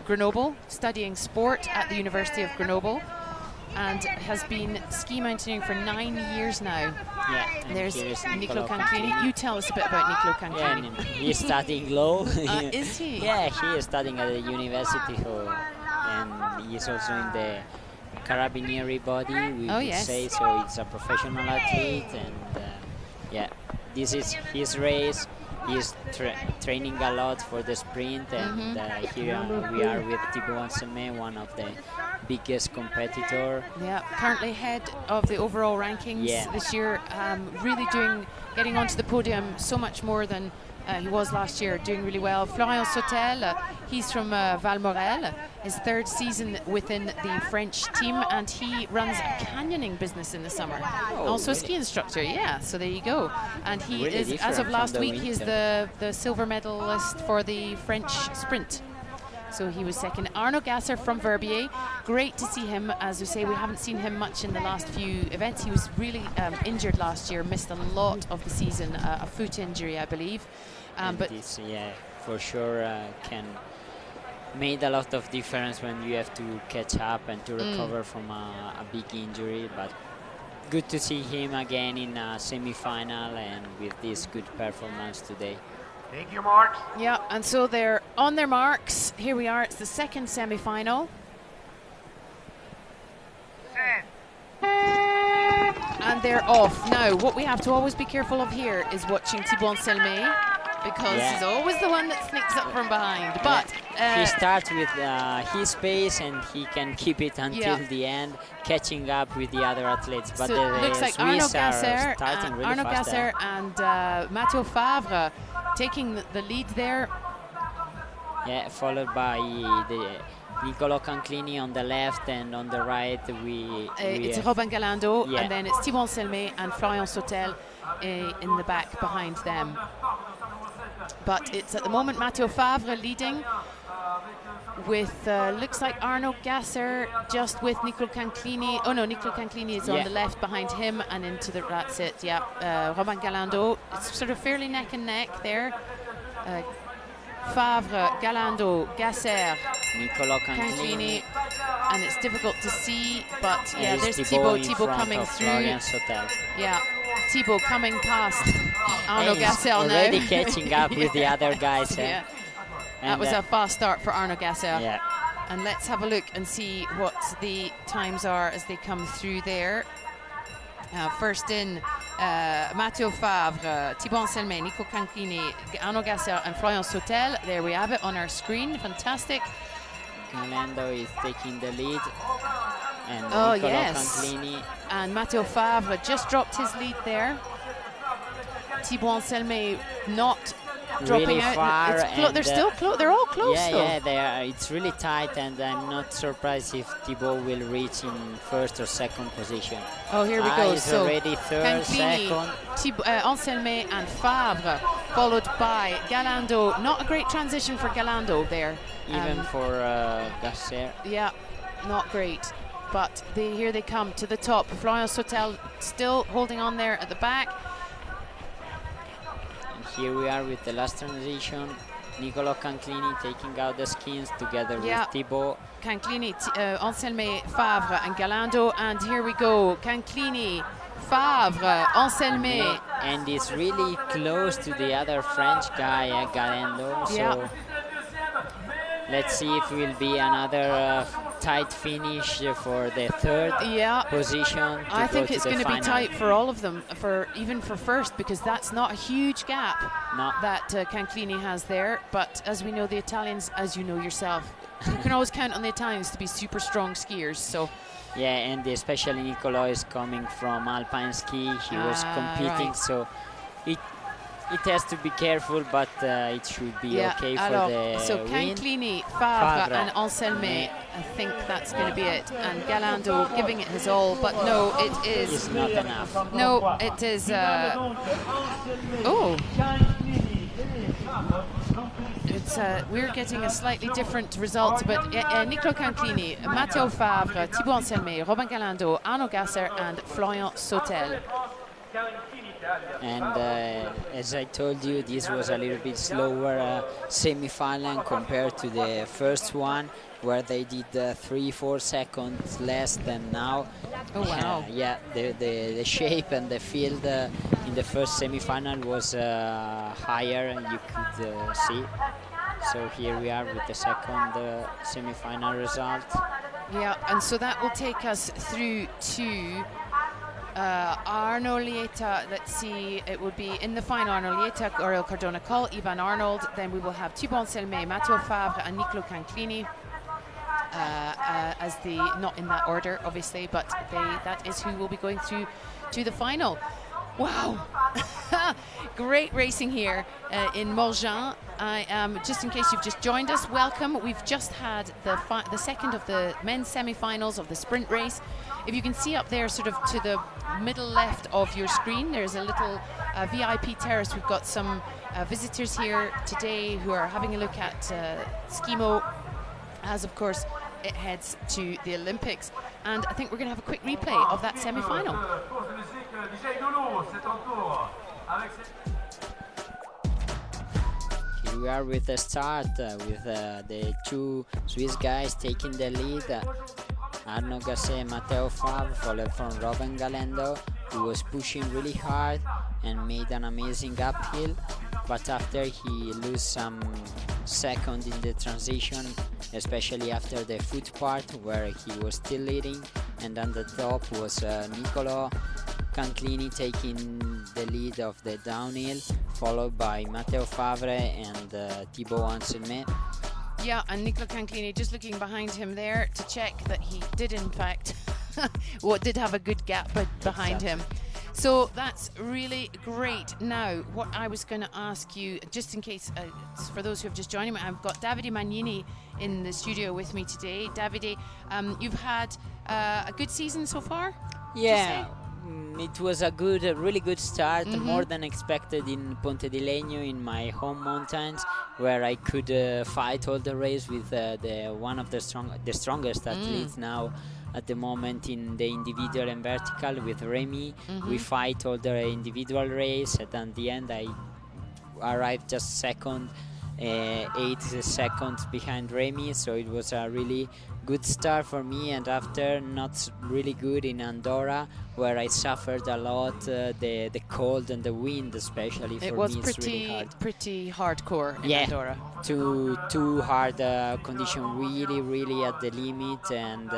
Grenoble, studying sport at the University of Grenoble, and has been ski mountaineering for 9 years now.
Yeah,
there's Niccolò Canclini. You tell us a bit about Niccolò Canclini.
Yeah, he's studying law.
Is he?
Yeah, he is studying at the university, and he's also in the carabinieri body, we would say, so it's a professional athlete, and yeah, this is his race. He's training a lot for the sprint, and here we are with Thibaut Anselmet, one of the biggest competitor.
Yeah, currently head of the overall rankings this year, really getting onto the podium so much more than he was last year, doing really well. Florian Sautel, he's from Valmorel, his third season within the French team, and he runs a canyoning business in the summer. Also a ski instructor, yeah, so there you go. And he is, as of last week, he's the silver medalist for the French sprint. So he was second. Arnaud Gasser from Verbier, great to see him. As we say, we haven't seen him much in the last few events. He was really injured last year, missed a lot of the season, a foot injury, I believe. But
this, yeah, for sure made a lot of difference when you have to catch up and to recover from a big injury. But good to see him again in a semi-final and with this good performance today.
Thank you, Mark.
Yeah, and so they're on their marks. Here we are, it's the second semi-final. And they're off. Now, what we have to always be careful of here is watching Thibaut Anselmet, because he's always the one that sneaks up from behind. But
he starts with his pace, and he can keep it until the end, catching up with the other athletes. But
so it looks like Arnaud Gasser
really
and Matteo Favre taking the lead there.
Yeah, followed by the Niccolò Canclini on the left, and on the right
it's Robin Galando, and then it's Thibaut Anselmet and Florian Sautel in the back behind them. But it's at the moment Matteo Favre leading with looks like Arnaud Gasser just with Niccolò Canclini. Oh no, Niccolò Canclini is on the left behind him, and into the, that's it, Robin Galando. It's sort of fairly neck and neck there. Favre, Galando, Gasser,
Niccolò Canclini,
and it's difficult to see, but there's Thibaut coming through. Yeah, Thibaut coming past Arnaud Gasser now.
Already catching up with the other guys.
That was a fast start for Arnaud Gasser.
Yeah.
And let's have a look and see what the times are as they come through there. First in, Matteo Favre, Thibaut Anselmet, Niccolò Canclini, Arnaud Gasser and Florian Sautel. There we have it on our screen. Fantastic.
Galando is taking the lead. And Niccolò Canclini.
And Matteo Favre just dropped his lead there. Thibaut Anselmet not dropping
really
out.
Far,
they're still close. They're all close.
Yeah, they are. It's really tight, and I'm not surprised if Thibaut will reach in first or second position.
Oh, here we go.
He's
so
already third,
Canclini,
second.
Anselmet and Favre, followed by Galando. Not a great transition for Galando there.
Even for Gasser.
Yeah, not great. But here they come to the top. Florian Sautel still holding on there at the back.
Here we are with the last transition. Niccolò Canclini taking out the skins together with Thibaut.
Canclini, Anselmet, Favre and Galando. And here we go. Canclini, Favre, Anselmet.
And it's really close to the other French guy, Galando. So let's see if it will be another tight finish for the third position.
I think it's going to be tight for all of them, even for first, because that's not a huge gap that Canclini has there. But as we know, the Italians, as you know yourself, you can always count on the Italians to be super strong skiers. So.
Yeah, and especially Nicolò is coming from alpine ski. He was competing, so it has to be careful, but it should be okay for the
so
win.
Canclini, Favre and Anselme, I think that's going to be it. And Galando giving it his all, but no, it is...
It's not enough.
No, it is... It's, we're getting a slightly different result, but Nicolò Canclini, Matteo Favre, Thibaut Anselme, Robin Galando, Arnaud Gasser and Florian Sautel.
And as I told you, this was a little bit slower semi-final compared to the first one, where they did 3-4 seconds less than now.
Oh wow!
Yeah, the shape and the field in the first semi-final was higher, and you could see. So here we are with the second semi-final result.
Yeah, and so that will take us through to Arnaud Lieta. Let's see, it will be in the final Arnaud Lieta, Aurel Cardona Coll, Ivan Arnold. Then we will have Thibaut Anselme, Matteo Favre and Nicolò Canclini. As the, not in that order obviously, but that is who will be going through to the final. Wow. Great racing here in Morgins. I am, just in case you've just joined us, welcome. We've just had the second of the men's semi-finals of the sprint race. If you can see up there, sort of to the middle left of your screen, there's a little VIP terrace. We've got some visitors here today who are having a look at Skimo, as of course it heads to the Olympics. And I think we're going to have a quick replay of that semi-final.
Here we are with the start, with the two Swiss guys taking the lead. Arnaud Gasset and Matteo Favre, followed from Robin Galando, who was pushing really hard and made an amazing uphill, but after he lost some second in the transition, especially after the foot part where he was still leading, and on the top was Nicolò Canclini taking the lead of the downhill, followed by Matteo Favre and Thibaut Anselme.
Yeah, and Nicolò Canclini just looking behind him there to check that he did in fact did have a good gap behind him. So that's really great. Now, what I was going to ask you, just in case, for those who have just joined me, I've got Davide Magnini in the studio with me today. Davide, you've had a good season so far?
Yeah, it was a really good start, more than expected in Ponte di Legno, in my home mountains, where I could fight all the race with one of the strongest athletes now at the moment in the individual and vertical with Remy. We fight all the individual race, and at the end I arrived just second, 8 seconds behind Remy, so it was a really good start for me. And after, not really good in Andorra, where I suffered a lot, the cold and the wind especially. For
it was
me,
pretty hardcore in Andorra.
Too hard condition, really at the limit. And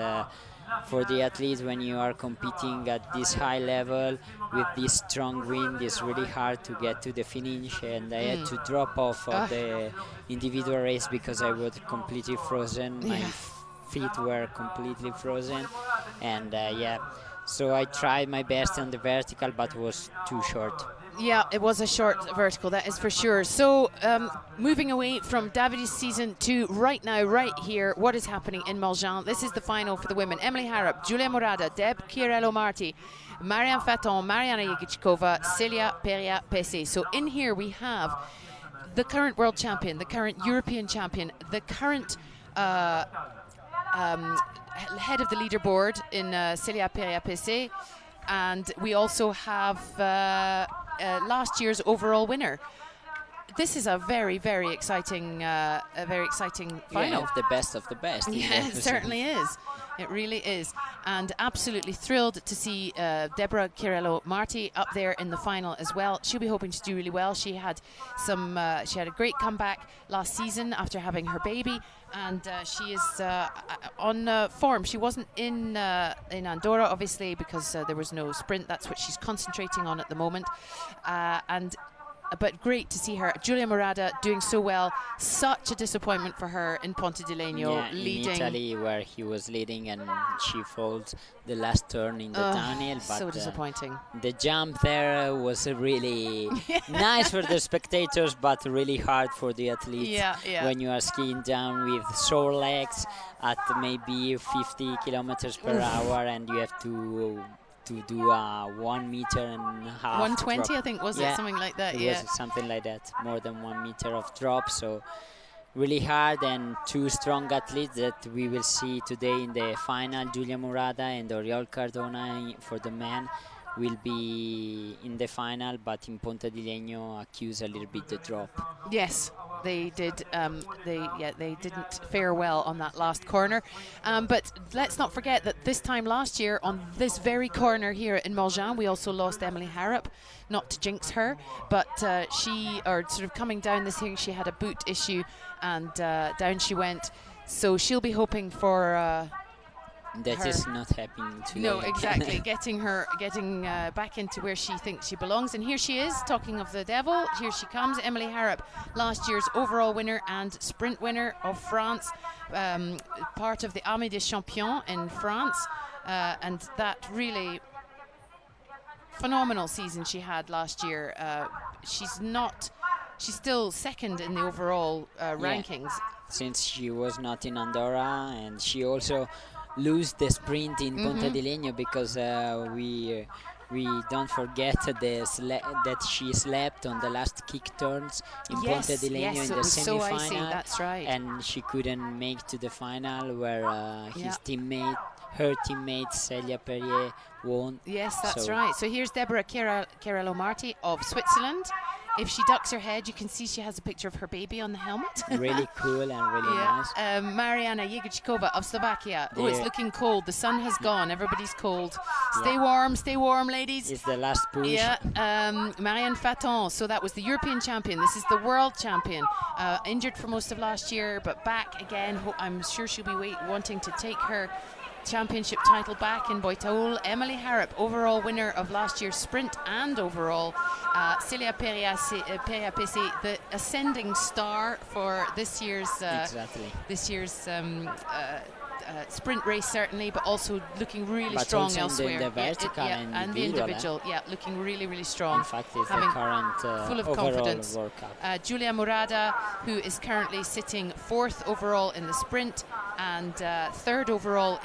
for the athletes, when you are competing at this high level with this strong wind, it's really hard to get to the finish, and I had to drop off of the individual race because I was completely frozen. My feet were completely frozen, and so I tried my best on the vertical, but it was too short.
Yeah, it was a short vertical, that is for sure. So moving away from Davide's season to right now, right here, what is happening in Morgins. This is the final for the women. Emily Harrop, Giulia Morada, Deb Chiarello-Marti, Marianne Faton, Mariana Jegichkova, Celia Peria-Pese. So in here we have the current world champion, the current European champion, the current head of the leaderboard in Celia Peria-Pese, and we also have last year's overall winner. this is a very, very exciting final.
Of the best of the best.
Yeah, it certainly is. It really is. And absolutely thrilled to see Deborah Chiarello-Marti up there in the final as well. She'll be hoping to do really well. She had she had a great comeback last season after having her baby, and she is on form. She wasn't in Andorra, obviously, because there was no sprint. That's what she's concentrating on at the moment. But great to see her. Giulia Murada doing so well. Such a disappointment for her in Ponte di Legno, leading.
In Italy, where he was leading, and she falls the last turn in the downhill. But
so disappointing.
The jump there was really nice for the spectators, but really hard for the athletes.
Yeah.
When you are skiing down with sore legs at maybe 50 kilometers per hour, and you have to do a 1.5 meters
120
drop.
I think, was it something like that?
It was something like that, more than 1 meter of drop, so really hard. And two strong athletes that we will see today in the final, Giulia Murada and Oriol Cardona for the men, will be in the final, but in Ponte di Legno accuse a little bit the drop.
Yes, they did. They didn't fare well on that last corner. But let's not forget that this time last year, on this very corner here in Morgins, we also lost Emily Harrop. Not to jinx her, but coming down this thing, she had a boot issue, and down she went. So she'll be hoping for.
That is not happening today.
No, exactly. getting back into where she thinks she belongs. And here she is, talking of the devil. Here she comes, Emily Harrop, last year's overall winner and sprint winner of France, part of the Armée des Champions in France. And that really phenomenal season she had last year. She's still second in the overall rankings.
Since she was not in Andorra, and she also lose the sprint in Ponte di Legno, because we don't forget that she slept on the last kick turns in Ponte di Legno in the semi-final.
So that's right.
And she couldn't make to the final, where her teammate Celia Perrier won.
Yes, that's right. So here's Deborah Chiarello-Marti of Switzerland. If she ducks her head, you can see she has a picture of her baby on the helmet.
Really cool and really nice.
Mariana Jegorčíková of Slovakia. Oh, it's looking cold. The sun has gone. Everybody's cold. Stay warm, ladies.
It's the last push.
Yeah. Marianne Faton. So that was the European champion. This is the world champion. Injured for most of last year, but back again. I'm sure she'll be wanting to take her championship title back in Boitaul. Emily Harrop, overall winner of last year's sprint and overall. Celia Perrier-Pessy, the ascending star for this year's sprint race, certainly, but also looking really strong
also
elsewhere.
In the vertical
and the individual, looking really, really strong.
In fact, it's the current
full of
overall
confidence.
World Cup.
Giulia Murada, who is currently sitting 4th overall in the sprint and 3rd overall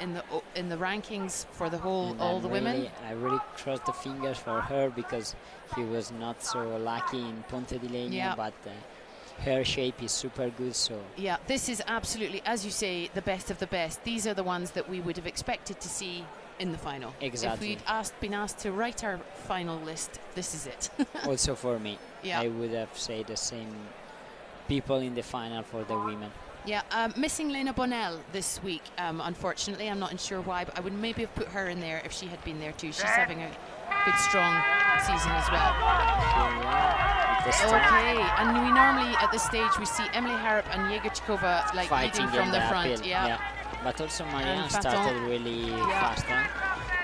in the rankings for the whole the women.
I really cross the fingers for her, because he was not so lucky in Ponte di Legno, but her shape is super good. So
this is absolutely, as you say, the best of the best. These are the ones that we would have expected to see in the final.
Exactly.
If we'd been asked to write our final list, this is it.
Also for me, I would have said the same people in the final for the women.
Missing Lena Bonnell this week, unfortunately. I'm not sure why, but I would maybe have put her in there if she had been there too. She's having a good, strong season as well. Okay, and we normally at this stage we see Emily Harrop and Jegorčíková leading from the front.
But also Marianne started really fast.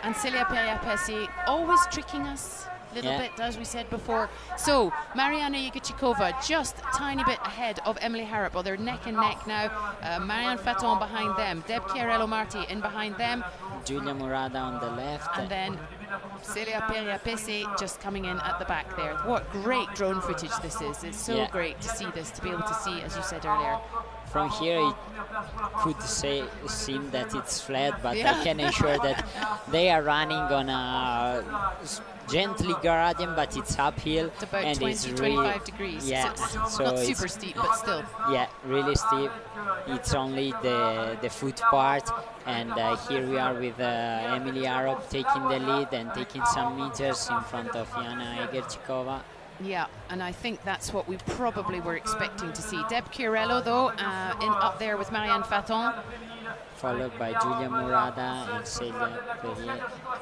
And Celia Perrier-Pessy always tricking us a little bit, as we said before. So Mariana Jegorčíková just a tiny bit ahead of Emily Harrop. Well, they're neck and neck now. Marianne Faton behind them. Deb Chiarello-Marti in behind them.
Giulia Murada on the left.
And then Celia Perrier-Pessy just coming in at the back there. What great drone footage this is. It's so great to see this, to be able to see, as you said earlier.
From here it could seem that it's flat, but I can ensure that they are running on a gently gradient, but it's uphill.
It's about
and
20-25 degrees. So not super steep, but still.
Yeah, really steep. It's only the foot part, and here we are with Emily Harrop taking the lead and taking some meters in front of Jana Jegorčíková.
Yeah, and I think that's what we probably were expecting to see. Deb Chiarello, though, up there with Marianne Faton.
Followed by Giulia Murada and Celia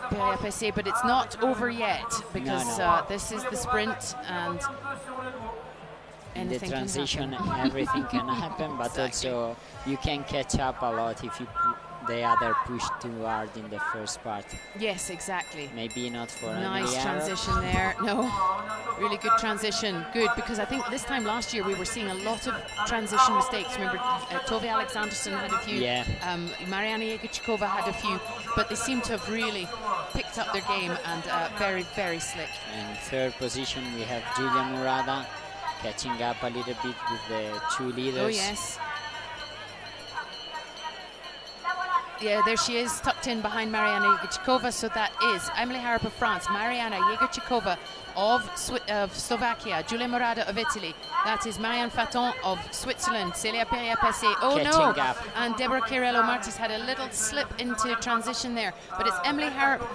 Perrier-Pessé, but it's not over yet because
no.
This is the sprint, and
in the transition everything can happen, but
exactly.
Also you can catch up a lot if you the other push too hard in the first part.
Yes, exactly.
Maybe not for
nice transition there. No, really good transition. Good, because I think this time last year we were seeing a lot of transition mistakes. Remember, Tove Alexanderson had a few.
Yeah.
Mariana Jegorčíková had a few, but they seem to have really picked up their game and very, very slick.
And third position we have Giulia Murada catching up a little bit with the two leaders.
Oh yes. Yeah, there she is, tucked in behind Mariana Jegorčíková. So that is Emily Harrop of France, Mariana Jegorčíková of Slovakia, Giulia Murada of Italy. That is Marianne Faton of Switzerland, Celia Perrier-Pessé. Oh no! And Deborah Chiarello Martis had a little slip into transition there. But it's Emily Harrop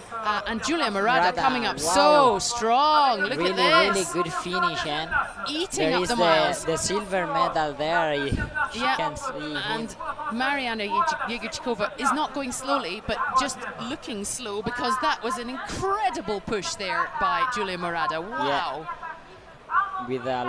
and Giulia Murada coming up so strong. Look at this.
Really good finish, and
eating up the miles.
The silver medal there. You can see.
And Mariana Jegorčíková is not going slowly, but just looking slow, because that was an incredible push there by Giulia Murada. Wow.
Yeah. With a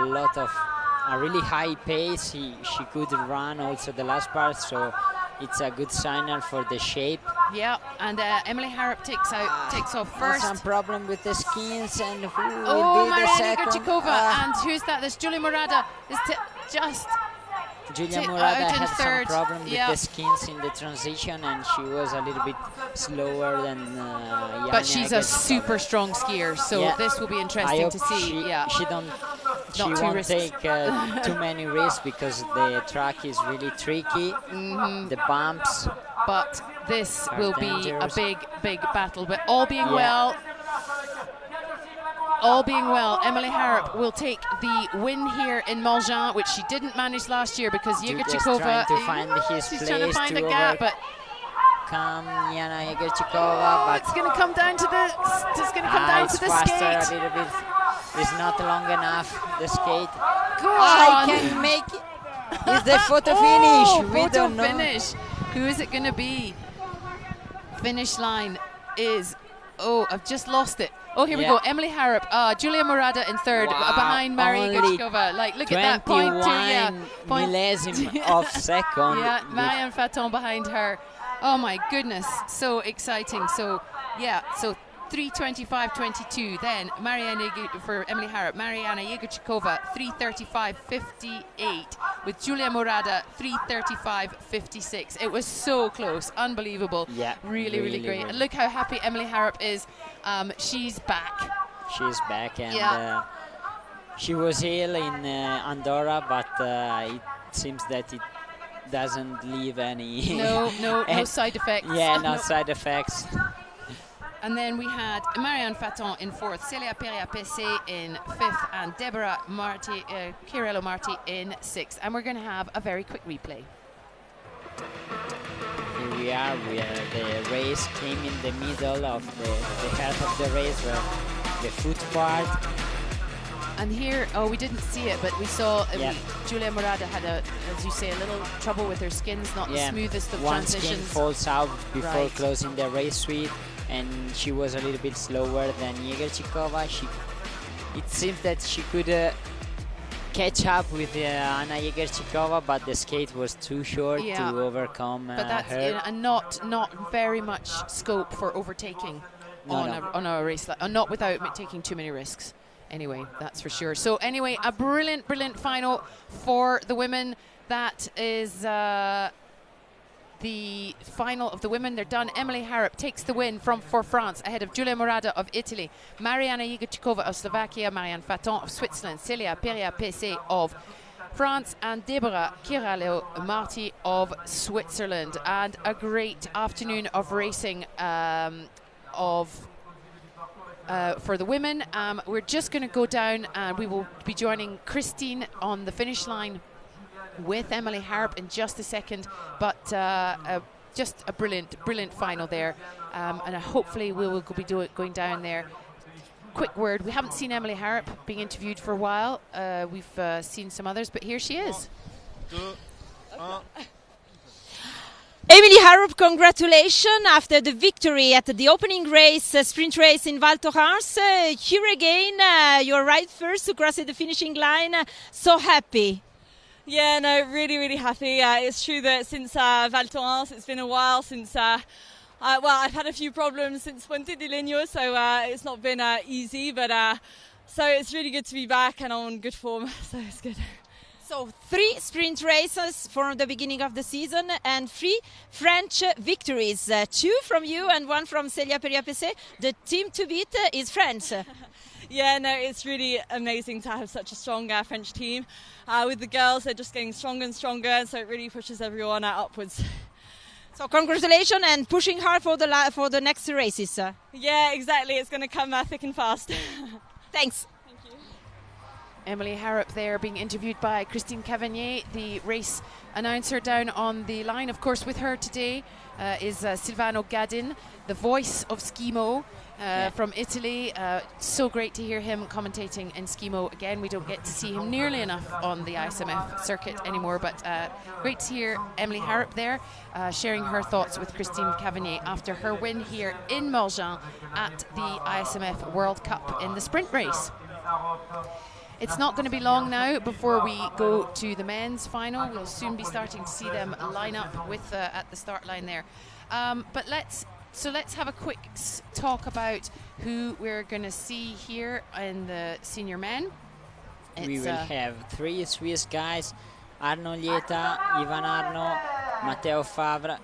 really high pace, she could run also the last part, so it's a good signal for the shape.
Yeah, and Emily Harrop takes off first.
Some problem with the skins, and who will be
Mariana
the second?
Jegorčíková, and who's that? There's Giulia Murada.
Giulia Murada had
third.
some problem with the skins in the transition, and she was a little bit slower than
but she's a super strong skier, so this will be interesting to see.
She won't take too many risks, because the track is really tricky. The bumps.
But this will
dangerous.
be a big battle. But all being well, Emily Harrop will take the win here in Morgins, which she didn't manage last year because Jegorčíková
she's
trying to find a gap. But
Mariana Jegorčíková, but
it's going to come down to the
faster
skate.
A little bit. It's not long enough. The skate.
I
can make it. It's the photo finish. We don't know.
Finish. Who is it going to be? Finish line is. Oh, I've just lost it. Oh, here we go. Emily Harrop, Giulia Murada in third, behind Mariana Jegorčíková. Like, look at that point.
Millésime of second.
Yeah, Marianne Faton behind her. Oh my goodness, so exciting. So 3:25.22. Then for Emily Harrop, Mariana Jegorčíková 3:35.58 with Giulia Murada 3:35.56. It was so close, unbelievable.
Yeah,
really great. And look how happy Emily Harrop is. She's back.
She's back, and she was ill in Andorra, but it seems that it doesn't leave any.
No side effects.
Yeah, no side effects.
And then we had Marianne Faton in fourth, Celia Perrier-Pessé in fifth, and Deborah Chiarello Marti in sixth. And we're going to have a very quick replay.
Here we are, where the race came in the middle of the heart of the race, where the foot part.
And here, we didn't see it, but we saw Giulia Murada had as you say, a little trouble with her skins, not the smoothest of transitions.
One skin falls out before closing the race suite, and she was a little bit slower than Jegorčíková. It seems that she could catch up with Anna Jegorčíková, but the skate was too short to overcome
but that's
her.
And not very much scope for overtaking on a race, not without taking too many risks. Anyway, that's for sure. So anyway, a brilliant final for the women. That is the final of the women. They're done. Emily Harrop takes the win for France ahead of Giulia Murada of Italy, Mariana Jegorčíková of Slovakia, Marianne Faton of Switzerland, Celia Perrier-Pessé of France, and Deborah Chiarello Marti of Switzerland. And a great afternoon of racing for the women. We're just going to go down, and we will be joining Christine on the finish line with Emily Harrop in just a second. But just a brilliant final there, and hopefully we will be going down there quick word. We haven't seen Emily Harrop being interviewed for a while. We've seen some others, but here she is.
Emily Harrop, congratulations after the victory at the opening race, sprint race in Val Thorens. Here again, you're right first to cross the finishing line. So happy.
Yeah, no, really, really happy. It's true that since Val Thorens, it's been a while since, I've had a few problems since Puente di Legno, so it's not been easy, but so it's really good to be back and on good form, so it's good.
So 3 sprint races from the beginning of the season and 3 French victories, 2 from you and 1 from Célia Periapessé. The team to beat is France.
Yeah, no, it's really amazing to have such a strong French team. With the girls, they're just getting stronger and stronger, and so it really pushes everyone upwards.
So congratulations and pushing hard for the next races.
Yeah, exactly. It's going to come thick and fast.
Thanks.
Emily Harrop there being interviewed by Christine Cavagnier, the race announcer down on the line. Of course, with her today is Silvano Gadin, the voice of Skimo from Italy. So great to hear him commentating in Skimo again. We don't get to see him nearly enough on the ISMF circuit anymore, but great to hear Emily Harrop there sharing her thoughts with Christine Cavagnier after her win here in Morgins at the ISMF World Cup in the sprint race. It's not going to be long now before we go to the men's final. We'll soon be starting to see them line up with at the start line there. But let's have a quick talk about who we're going to see here in the senior men.
We will have 3 Swiss guys: Arno Lieta, Ivan Arno, Matteo Favre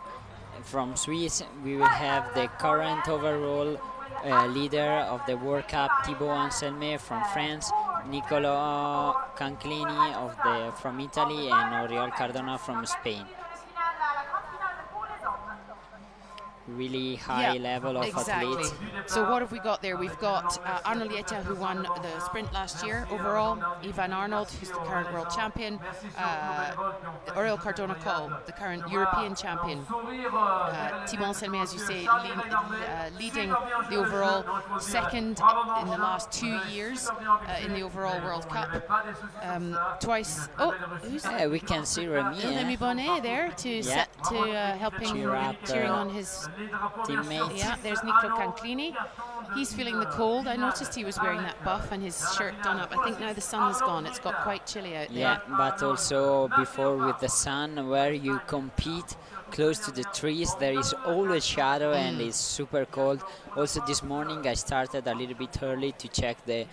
from Swiss. We will have the current overall leader of the World Cup, Thibaut Anselme from France, Niccolò Canclini from Italy, and Oriol Cardona from Spain. Really high level of athletes.
So what have we got there? We've got Arno Lieta, who won the sprint last year overall, Ivan Arnold, who's the current world champion, Oriol Cardona Col, the current European champion, Thibaut Anselme, as you say, leading the overall, second in the last 2 years in the overall World Cup, twice. Oh, who's
we can see Remy
Bonnet there to helping cheering on his
teammates.
Yeah, there's Niccolò Canclini. He's feeling the cold. I noticed he was wearing that buff and his shirt done up. I think now the sun is gone. It's got quite chilly out there.
Yeah, but also before with the sun, where you compete close to the trees, there is always shadow and it's super cold. Also this morning I started a little bit early to check the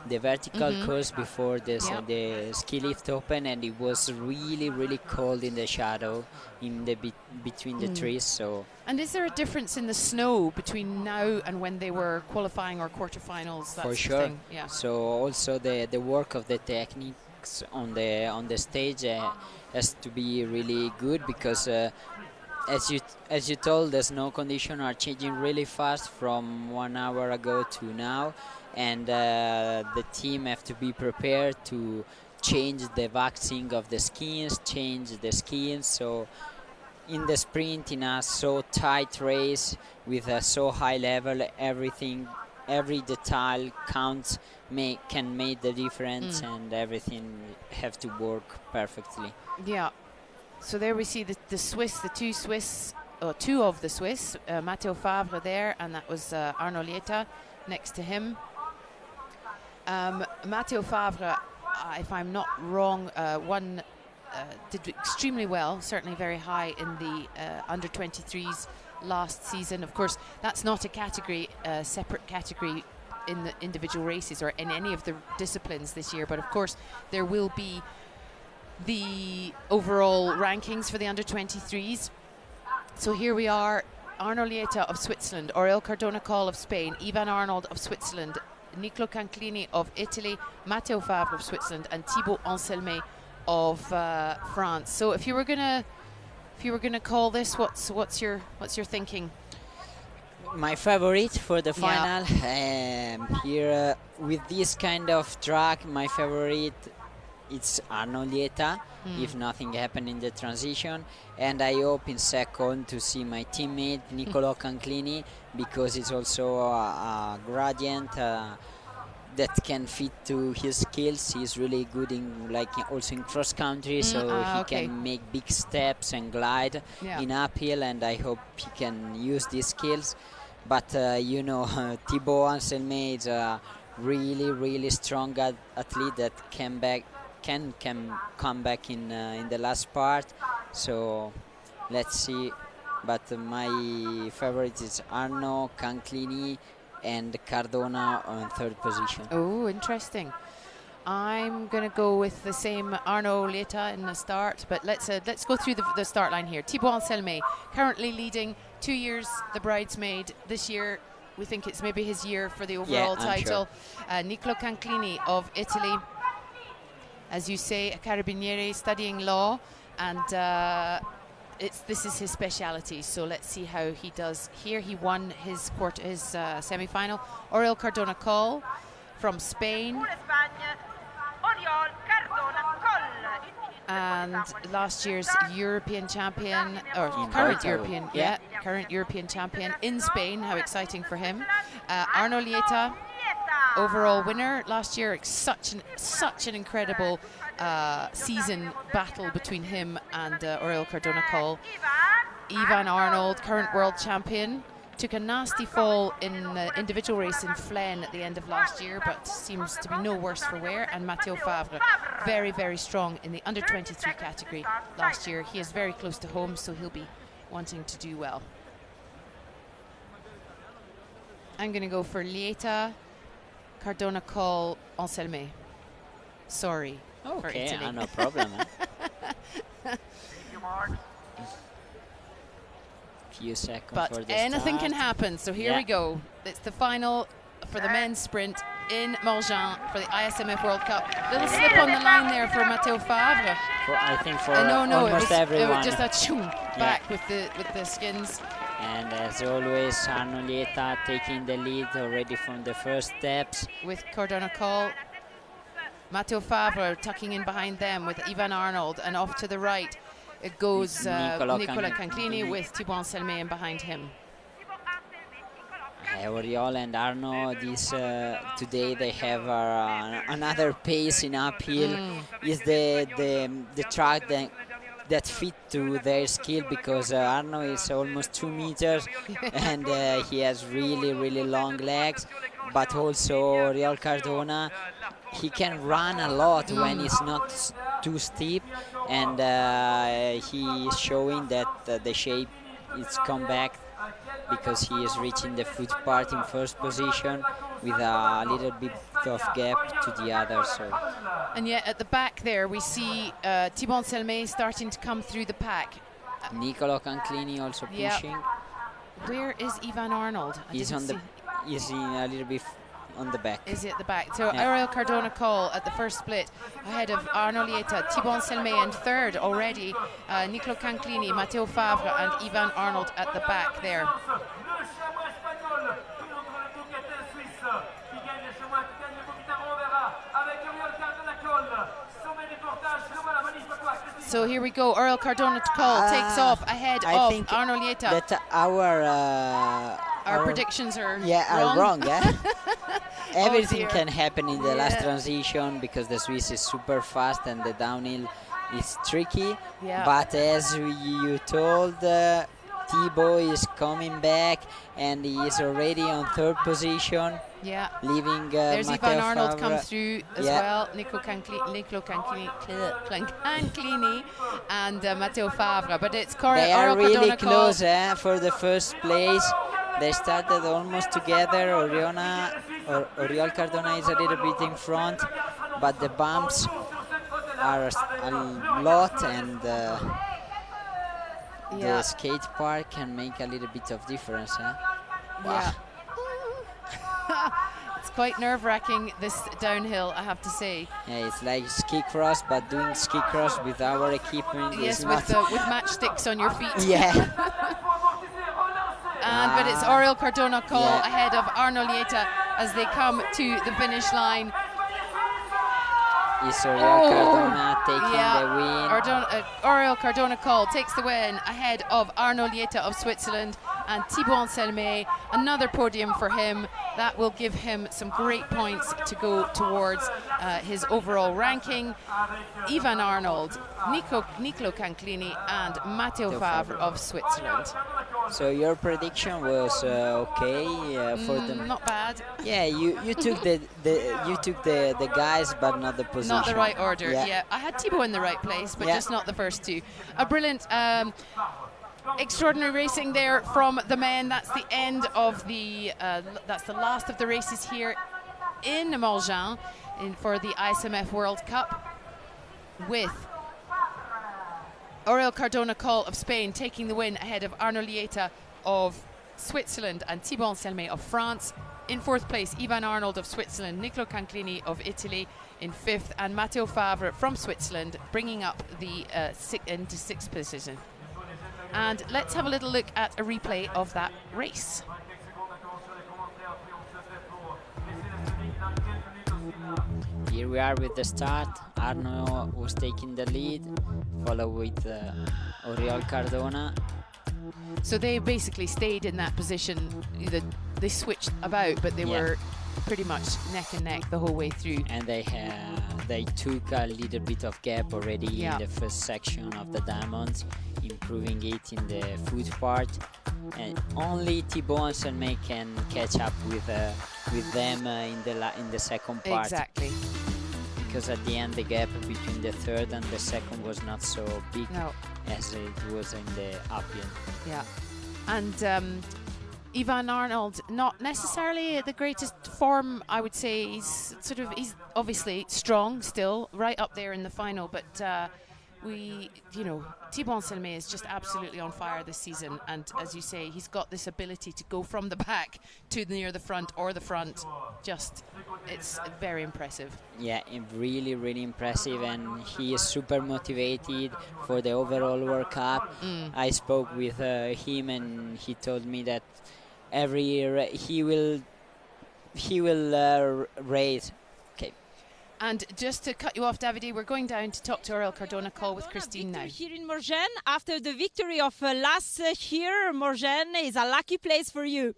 vertical course before the ski lift open, and it was really cold in the shadow in the between the trees. So.
And is there a difference in the snow between now and when they were qualifying or quarterfinals?
For sure. Yeah. So also the work of the techniques on the stage has to be really good, because as you told, the snow conditions are changing really fast from 1 hour ago to now, and the team have to be prepared to change the waxing of the skins, change the skins. So in the sprint, in a so tight race with a so high level, every detail counts, can make the difference, and everything have to work perfectly.
Yeah. So there we see the Swiss, two of the Swiss, Matteo Favre there, and that was Arno Lieta next to him. Matteo Favre, if I'm not wrong, did extremely well, certainly very high in the under 23s last season. Of course, that's not a category, separate category in the individual races or in any of the disciplines this year, but of course there will be the overall rankings for the under 23s. So here we are: Arno Lieta of Switzerland, Oriol Cardona Col of Spain, Ivan Arnold of Switzerland, Niccolò Canclini of Italy, Matteo Favre of Switzerland, and Thibaut Anselme of France. So if you were gonna call this, what's your thinking?
My favorite for the final, here with this kind of track, my favorite, it's Arno Lieta, if nothing happened in the transition, and I hope in second to see my teammate Niccolò Canclini, because it's also a gradient, that can fit to his skills. He's really good in also in cross country, so he can make big steps and glide in uphill, and I hope he can use these skills. But you know, Thibaut Anselme is a really strong athlete that can come back in the last part. So let's see. But my favorite is Arnaud, Canclini, and Cardona on third position.
Oh, interesting. I'm going to go with the same Arnaud Leta in the start, but let's go through the start line here. Thibaut Anselme currently leading, 2 years the bridesmaid. This year we think it's maybe his year for the overall title. Sure. Niccolò Canclini of Italy, as you say, a carabiniere studying law, and this is his speciality, so let's see how he does here. He won his semi-final. Oriol Cardona Coll from Spain, and last year's European champion, or current European champion in Spain. How exciting for him. Arnaud Lieta, overall winner last year. Such an incredible season battle between him and Oriol Cardona Coll. Ivan Arnold, current world champion, took a nasty fall in the individual race in Flaine at the end of last year, but seems to be no worse for wear. And Matteo Favre, very strong in the under-23 category last year. He is very close to home, so he'll be wanting to do well. I'm going to go for Lieta, Cardona Coll, Anselme. Sorry.
Okay, no problem. Few seconds
but
for the
anything
start.
Can happen, so here we go. It's the final for the men's sprint in Morgins for the ISMF World Cup. Little slip on the line there for Matteo Favre.
I think for
almost
everyone.
It was just a choom back with the skins.
And as always, Arnaud Lieta taking the lead already from the first steps.
With Cardona Coll, Matteo Favre tucking in behind them with Ivan Arnold, and off to the right it goes Niccolò Canclini with Thibaut Anselme in behind him.
Oriol and Arnaud, today they have another pace in uphill. Is the track that fit to their skill, because Arnaud is almost 2 meters and he has really long legs, but also Oriol Cardona, he can run a lot when it's not too steep, and he is showing that the shape is come back, because he is reaching the foot part in first position with a little bit of gap to the others. So.
And yet at the back there we see Thibaut Anselme starting to come through the pack.
Niccolò Canclini also pushing.
Where is Ivan Arnold?
He's in a little bit on the back.
Is he at the back? So Oriol Cardona Coll at the first split ahead of Arnaud Lieta, Thibaut Anselme, and third already Niccolò Canclini, Matteo Favre and Ivan Arnold at the back there. So here we go. Oriol Cardona Coll takes off ahead of Arnaud Lieta.
That our
predictions are
wrong. Everything can happen in the last transition, because the Swiss is super fast and the downhill is tricky. But as you told, Thibaut is coming back and he is already on third position. Leaving
there's
Matteo
Ivan Arnold
Favre.
come through as well. Niccolò Canclini and Matteo Favre. But it's
They are really
Cardona
close for the first place. They started almost together. Oriol Cardona is a little bit in front, but the bumps are a lot, and the skate park can make a little bit of difference. Wow.
It's quite nerve-wracking, this downhill, I have to say.
It's like ski cross, but doing ski cross with our equipment.
Yes,
is
with matchsticks on your feet. But it's Oriol Cardona Coll ahead of Arnaud Lieta as they come to the finish line.
Is Oriol Cardona taking the win?
Oriol Cardona Coll takes the win ahead of Arnaud Lieta of Switzerland and Thibaut Anselme another podium for him. That will give him some great points to go towards his overall ranking. Ivan Arnold, Nicolo Canclini, and Matteo Favre of Switzerland.
So your prediction was okay for them.
Not bad.
Yeah, you took the guys, but not the position.
Not the right order. Yeah, I had Thibaut in the right place, but just not the first two. A brilliant. Extraordinary racing there from the men. That's the end of the that's the last of the races here in Morgins for the ISMF World Cup, with Oriol Cardona-Coll of Spain taking the win ahead of Arnaud Lieta of Switzerland and Thibaut Anselmet of France. In fourth place, Ivan Arnold of Switzerland, Nicolo Canclini of Italy in fifth, and Matteo Favre from Switzerland bringing up the into sixth position. And let's have a little look at a replay of that race.
Here we are with the start. Arnaud was taking the lead, followed with Oriol Cardona.
So they basically stayed in that position. They switched about, but they were pretty much neck and neck the whole way through.
And they took a little bit of gap already in the first section of the diamonds, improving it in the foot part. And only Thibaut Anselmet can catch up with them in the second part.
Exactly.
Because at the end the gap between the third and the second was not so big as it was in the Appian.
Yeah, and Ivan Arnold, not necessarily the greatest form, I would say. He's obviously strong still, right up there in the final, but Thibaut Anselmet is just absolutely on fire this season, and as you say, he's got this ability to go from the back to near the front or the front. It's very impressive.
Yeah, really, really impressive, and he is super motivated for the overall World Cup. I spoke with him, and he told me that every year he will race. Okay.
And just to cut you off, Davide, we're going down to talk to Oriol Cardona-Coll with Christine now.
Here in Morgins, after the victory of last year, Morgins is a lucky place for you.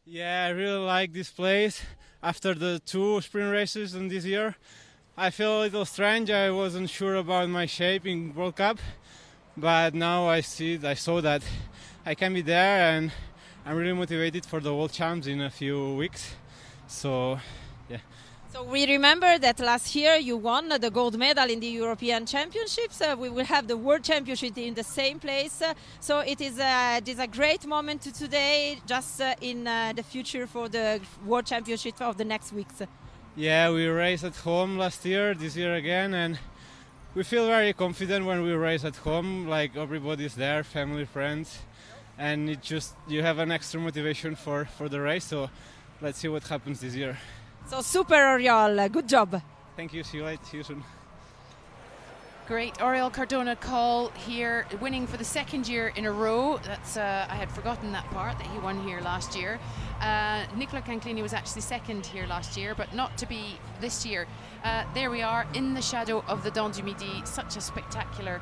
Yeah, I really like this place. After the 2 sprint races in this year, I feel a little strange. I wasn't sure about my shape in World Cup, but now I saw that I can be there, and I'm really motivated for the World Champs in a few weeks. So, yeah.
So we remember that last year you won the gold medal in the European Championships. We will have the World Championship in the same place. So it is a great moment today, just in the future for the World Championship of the next weeks.
Yeah, we raced at home last year, this year again, and we feel very confident when we race at home. Like everybody's there, family, friends, and it just you have an extra motivation for the race. So let's see what happens this year.
So super, Oriol. Good job.
Thank you. See you later. See you soon.
Great. Oriol Cardona-Coll here, winning for the second year in a row. That's I had forgotten that part, that he won here last year. Nicolo Canclini was actually second here last year, but not to be this year. There we are in the shadow of the Dent du Midi. Such a spectacular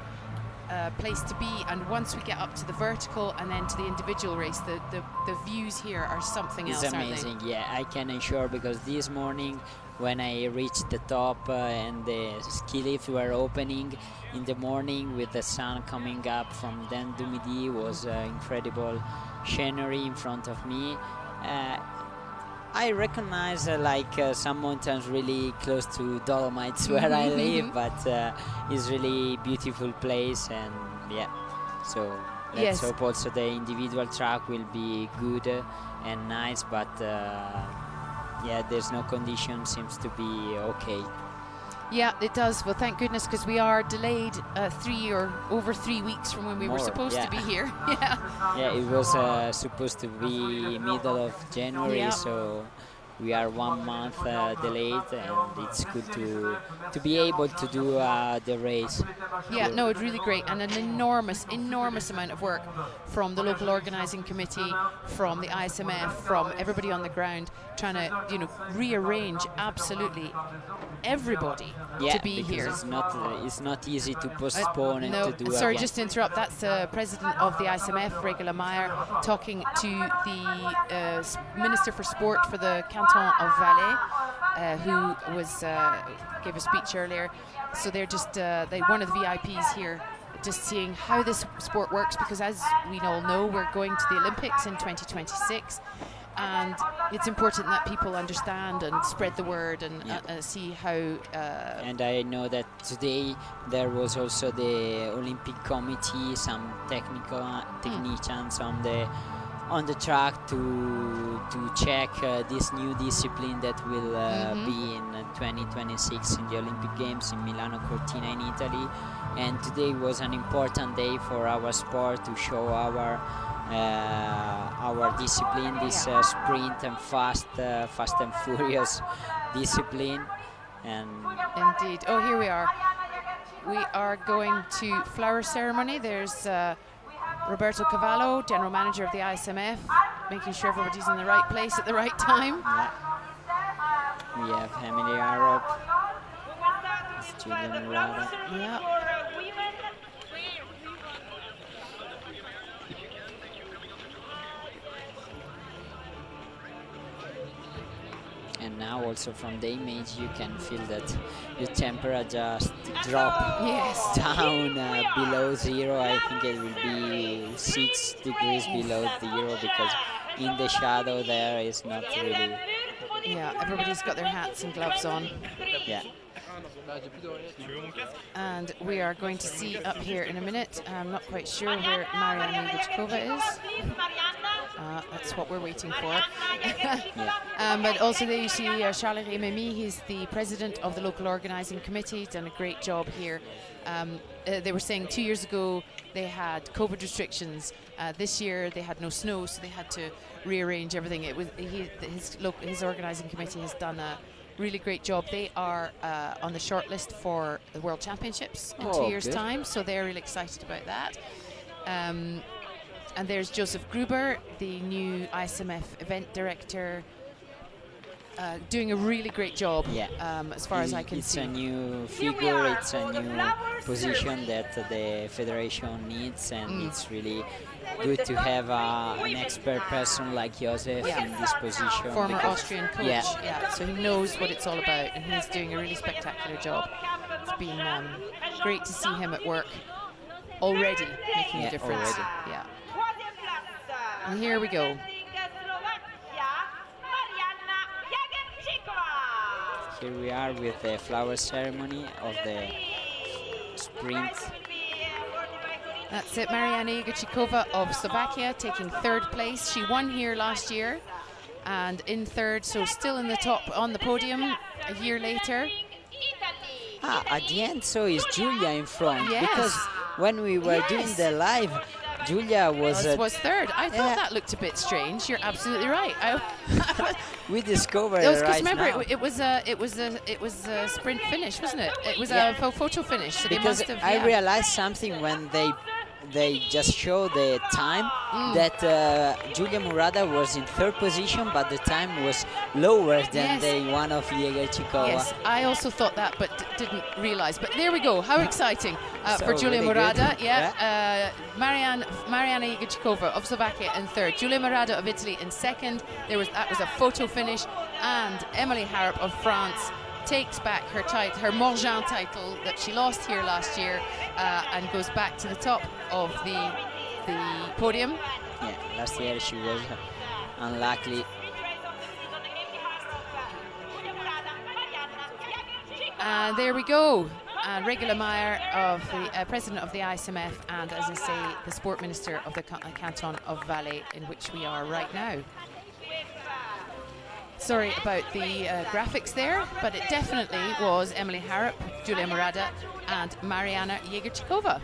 place to be, and once we get up to the vertical and then to the individual race, the views here are something else.
It's amazing. Yeah, I can assure, because this morning when I reached the top and the ski lifts were opening in the morning with the sun coming up from Dent du Midi, was incredible scenery in front of me. I recognize some mountains really close to Dolomites where I live, but it's really beautiful place, and so let's hope also the individual track will be good and nice, but there's no condition, seems to be okay.
Yeah, it does. Well, thank goodness, because we are delayed 3 or over 3 weeks from when we were supposed to be here.
Yeah, it was supposed to be middle of January, so we are 1 month delayed, and it's good to be able to do the race.
Yeah, no, it's really great, and an enormous amount of work from the local organising committee, from the ISMF, from everybody on the ground, trying to rearrange absolutely everybody to be here.
It's not easy to postpone and to do
sorry,
again.
just to interrupt. That's the president of the ISMF, Regula Meyer, talking to the Minister for Sport for the Canton of Valais, who was gave a speech earlier. So they're just one of the VIPs here, just seeing how this sport works, because as we all know, we're going to the Olympics in 2026. And it's important that people understand and spread the word and see how.
And I know that today there was also the Olympic Committee, some technicians on the track to check this new discipline that will be in 2026 in the Olympic Games in Milano Cortina in Italy. And today was an important day for our sport to show our discipline, this sprint and fast and furious discipline. And
indeed. Oh, here we are. We are going to flower ceremony. There's Roberto Cavallo, general manager of the ISMF, making sure everybody's in the right place at the right time.
Yeah. We have Emily Harrop, Julia Murata.
Yeah.
And now also from the image you can feel that your temperature just drop down below 0. I think it will be 6 degrees below 0, because in the shadow there is not really.
Yeah, everybody's got their hats and gloves on.
Yeah.
And we are going to see up here in a minute. I'm not quite sure where Mariana Igochkova is. That's what we're waiting for. But also there you see Charles Rémemy. He's the president of the local organising committee. Done a great job here. They were saying 2 years ago they had COVID restrictions. This year they had no snow, so they had to rearrange everything. It was his organising committee has done a really great job. They are on the short list for the World Championships in 2 years' time, so they're really excited about that. And there's Joseph Gruber, the new ISMF event director, doing a really great job, as far as I can see.
It's a new figure, it's a new position that the federation needs, and it's really good to have an expert person like Joseph in this position.
Former Austrian coach, so he knows what it's all about, and he's doing a really spectacular job. It's been great to see him at work already, making a difference. And here we go.
Here we are with the flower ceremony of the sprint.
That's it, Mariana Igochkova of Slovakia taking 3rd place. She won here last year and in 3rd, so still in the top on the podium a year later.
At the end, so is Julia in front,
yes.
Because when we were doing the live, Julia was
3rd. I thought that looked a bit strange. You're absolutely right.
We discovered
because remember, it was a sprint finish, wasn't it? It was a photo finish. So
because
they must have,
I realized something when they just show the time that Julia Murata was in 3rd position, but the time was lower than the one of Igochkova.
Yes, I also thought that, but didn't realize. But there we go. How exciting for Julia
really
Murata.
good.
Mariana Igochkova of Slovakia in 3rd. Julia Murata of Italy in 2nd. That was a photo finish, and Emily Harrop of France takes back her Morgins title that she lost here last year, and goes back to the top of the podium.
Yeah, last year she was unlucky.
And there we go. Regula Meyer, of the president of the ISMF, and as I say, the sport minister of the Canton of Valais, in which we are right now. Sorry about the graphics there, but it definitely was Emily Harrop, Julia Murata, and Mariana Igochkova.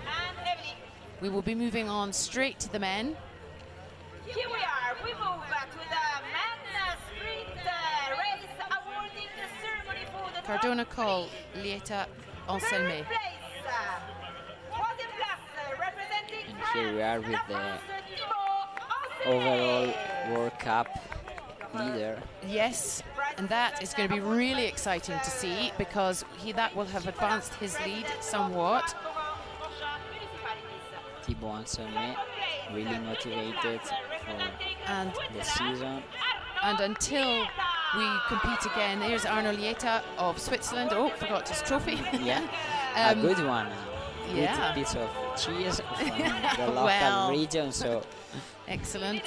We will be moving on straight to the men.
Here we are. We move to the men's sprint race awarding the ceremony for the
Cardona Call, Lieta Anselme.
Here we are with the overall World Cup leader.
Yes, And that is going to be really exciting to see, because that will have advanced his lead somewhat.
Thibaut Anselme, really motivated for the season.
And until we compete again, here's Arno Lieta of Switzerland. Oh, forgot his trophy.
Yeah, a good one.
Yeah.
Good piece of cheese from the local region. So
excellent.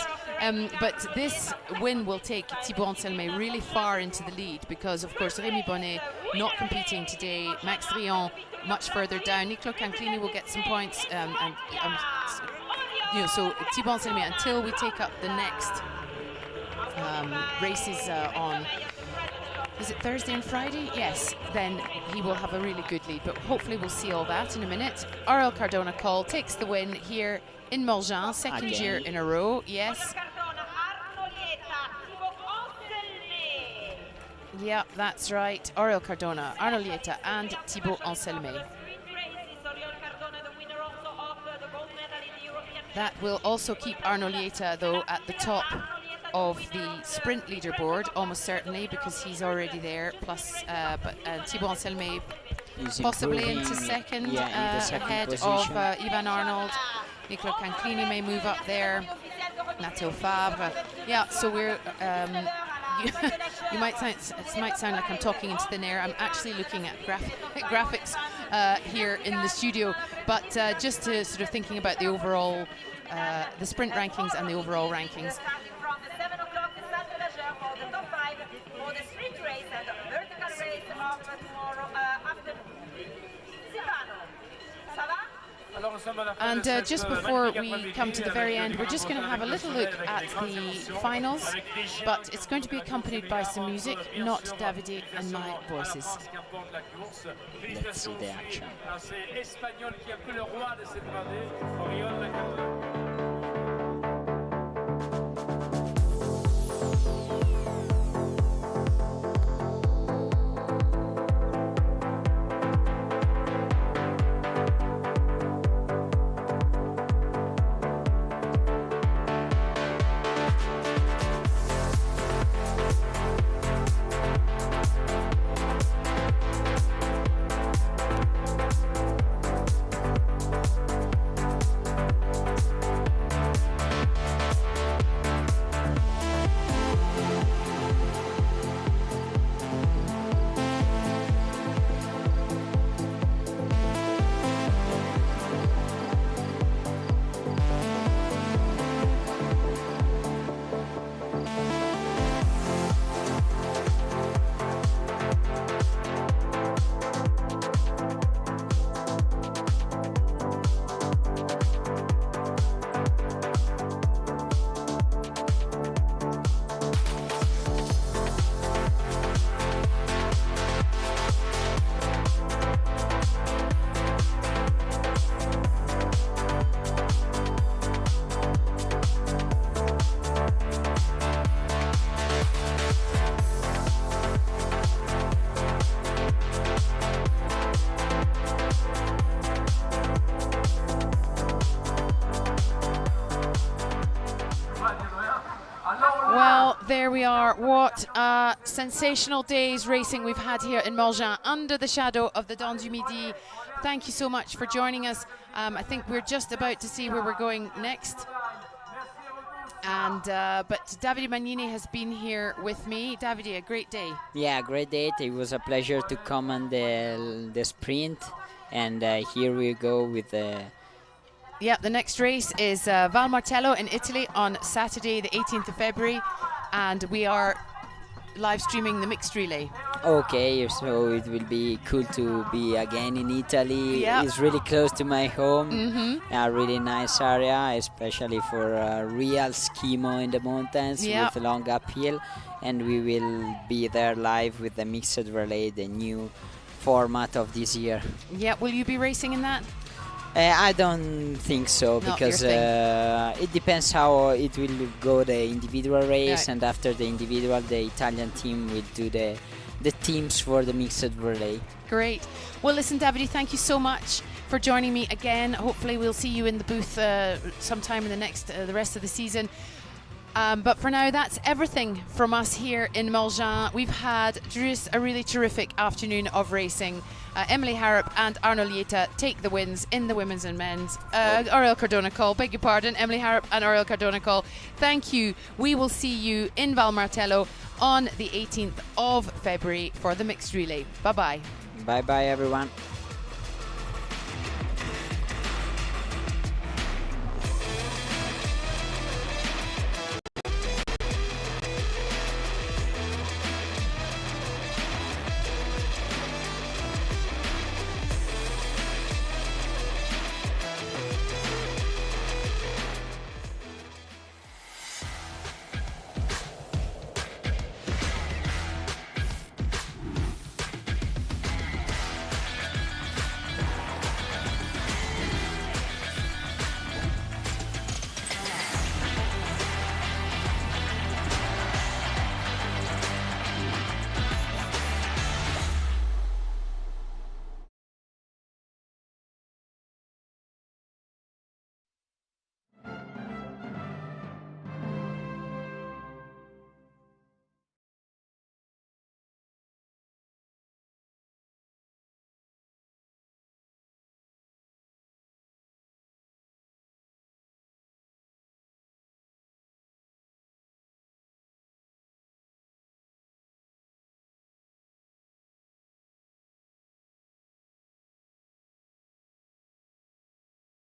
But this win will take Thibaut Anselme really far into the lead, because of course Rémi Bonnet not competing today, Max Drian much further down, Nicolo Canclini will get some points, so Thibaut Anselme, until we take up the next races on, is it Thursday and Friday? Yes, then he will have a really good lead, but hopefully we'll see all that in a minute. Ariel Cardona Call takes the win here in Morgins, second year in a row. Yes. Yeah, that's right. Ariel Cardona, Arno Lieta and Thibaut Anselme. That will also keep Arno Lieta, though, at the top of the sprint leaderboard, almost certainly, because he's already there. Plus, but Thibaut Anselme possibly into second, ahead
position
of Ivan Arnold. Nicolo Canclini may move up there. Matteo Favre. Yeah, so we're. It might sound like I'm talking into thin air. I'm actually looking at graphics here in the studio, but just to sort of thinking about the overall, the sprint rankings and the overall rankings. And just before we come to the very end, we're just going to have a little look at the finals, but it's going to be accompanied by some music, not Davide and my voices.
Let's see the action.
Well, there we are. What sensational days racing we've had here in Morgins under the shadow of the Dents du Midi. Thank you so much for joining us. I think we're just about to see where we're going next. And but Davide Magnini has been here with me. Davide, a great day.
Yeah, great day. It was a pleasure to come on the sprint, and here we go with the.
Yeah, the next race is Val Martello in Italy on Saturday, the 18th of February, and we are live streaming the mixed relay.
Okay, so it will be cool to be again in Italy.
Yep.
It's really close to my home. A really nice area, especially for real skimo in the mountains with long uphill. And we will be there live with the mixed relay, the new format of this year.
Yeah, will you be racing in that?
I don't think so, because it depends how it will go, the individual race, and after the individual, the Italian team will do the teams for the mixed relay.
Great. Well, listen, Davide, thank you so much for joining me again. Hopefully we'll see you in the booth sometime in the rest of the season. But for now, that's everything from us here in Morgins. We've had just a really terrific afternoon of racing. Emily Harrop and Arno Lieta take the wins in the women's and men's. Oriel Cardona-Cole, beg your pardon, Emily Harrop and Oriel Cardona-Cole. Thank you. We will see you in Valmartello on the 18th of February for the mixed relay. Bye-bye.
Bye-bye, everyone.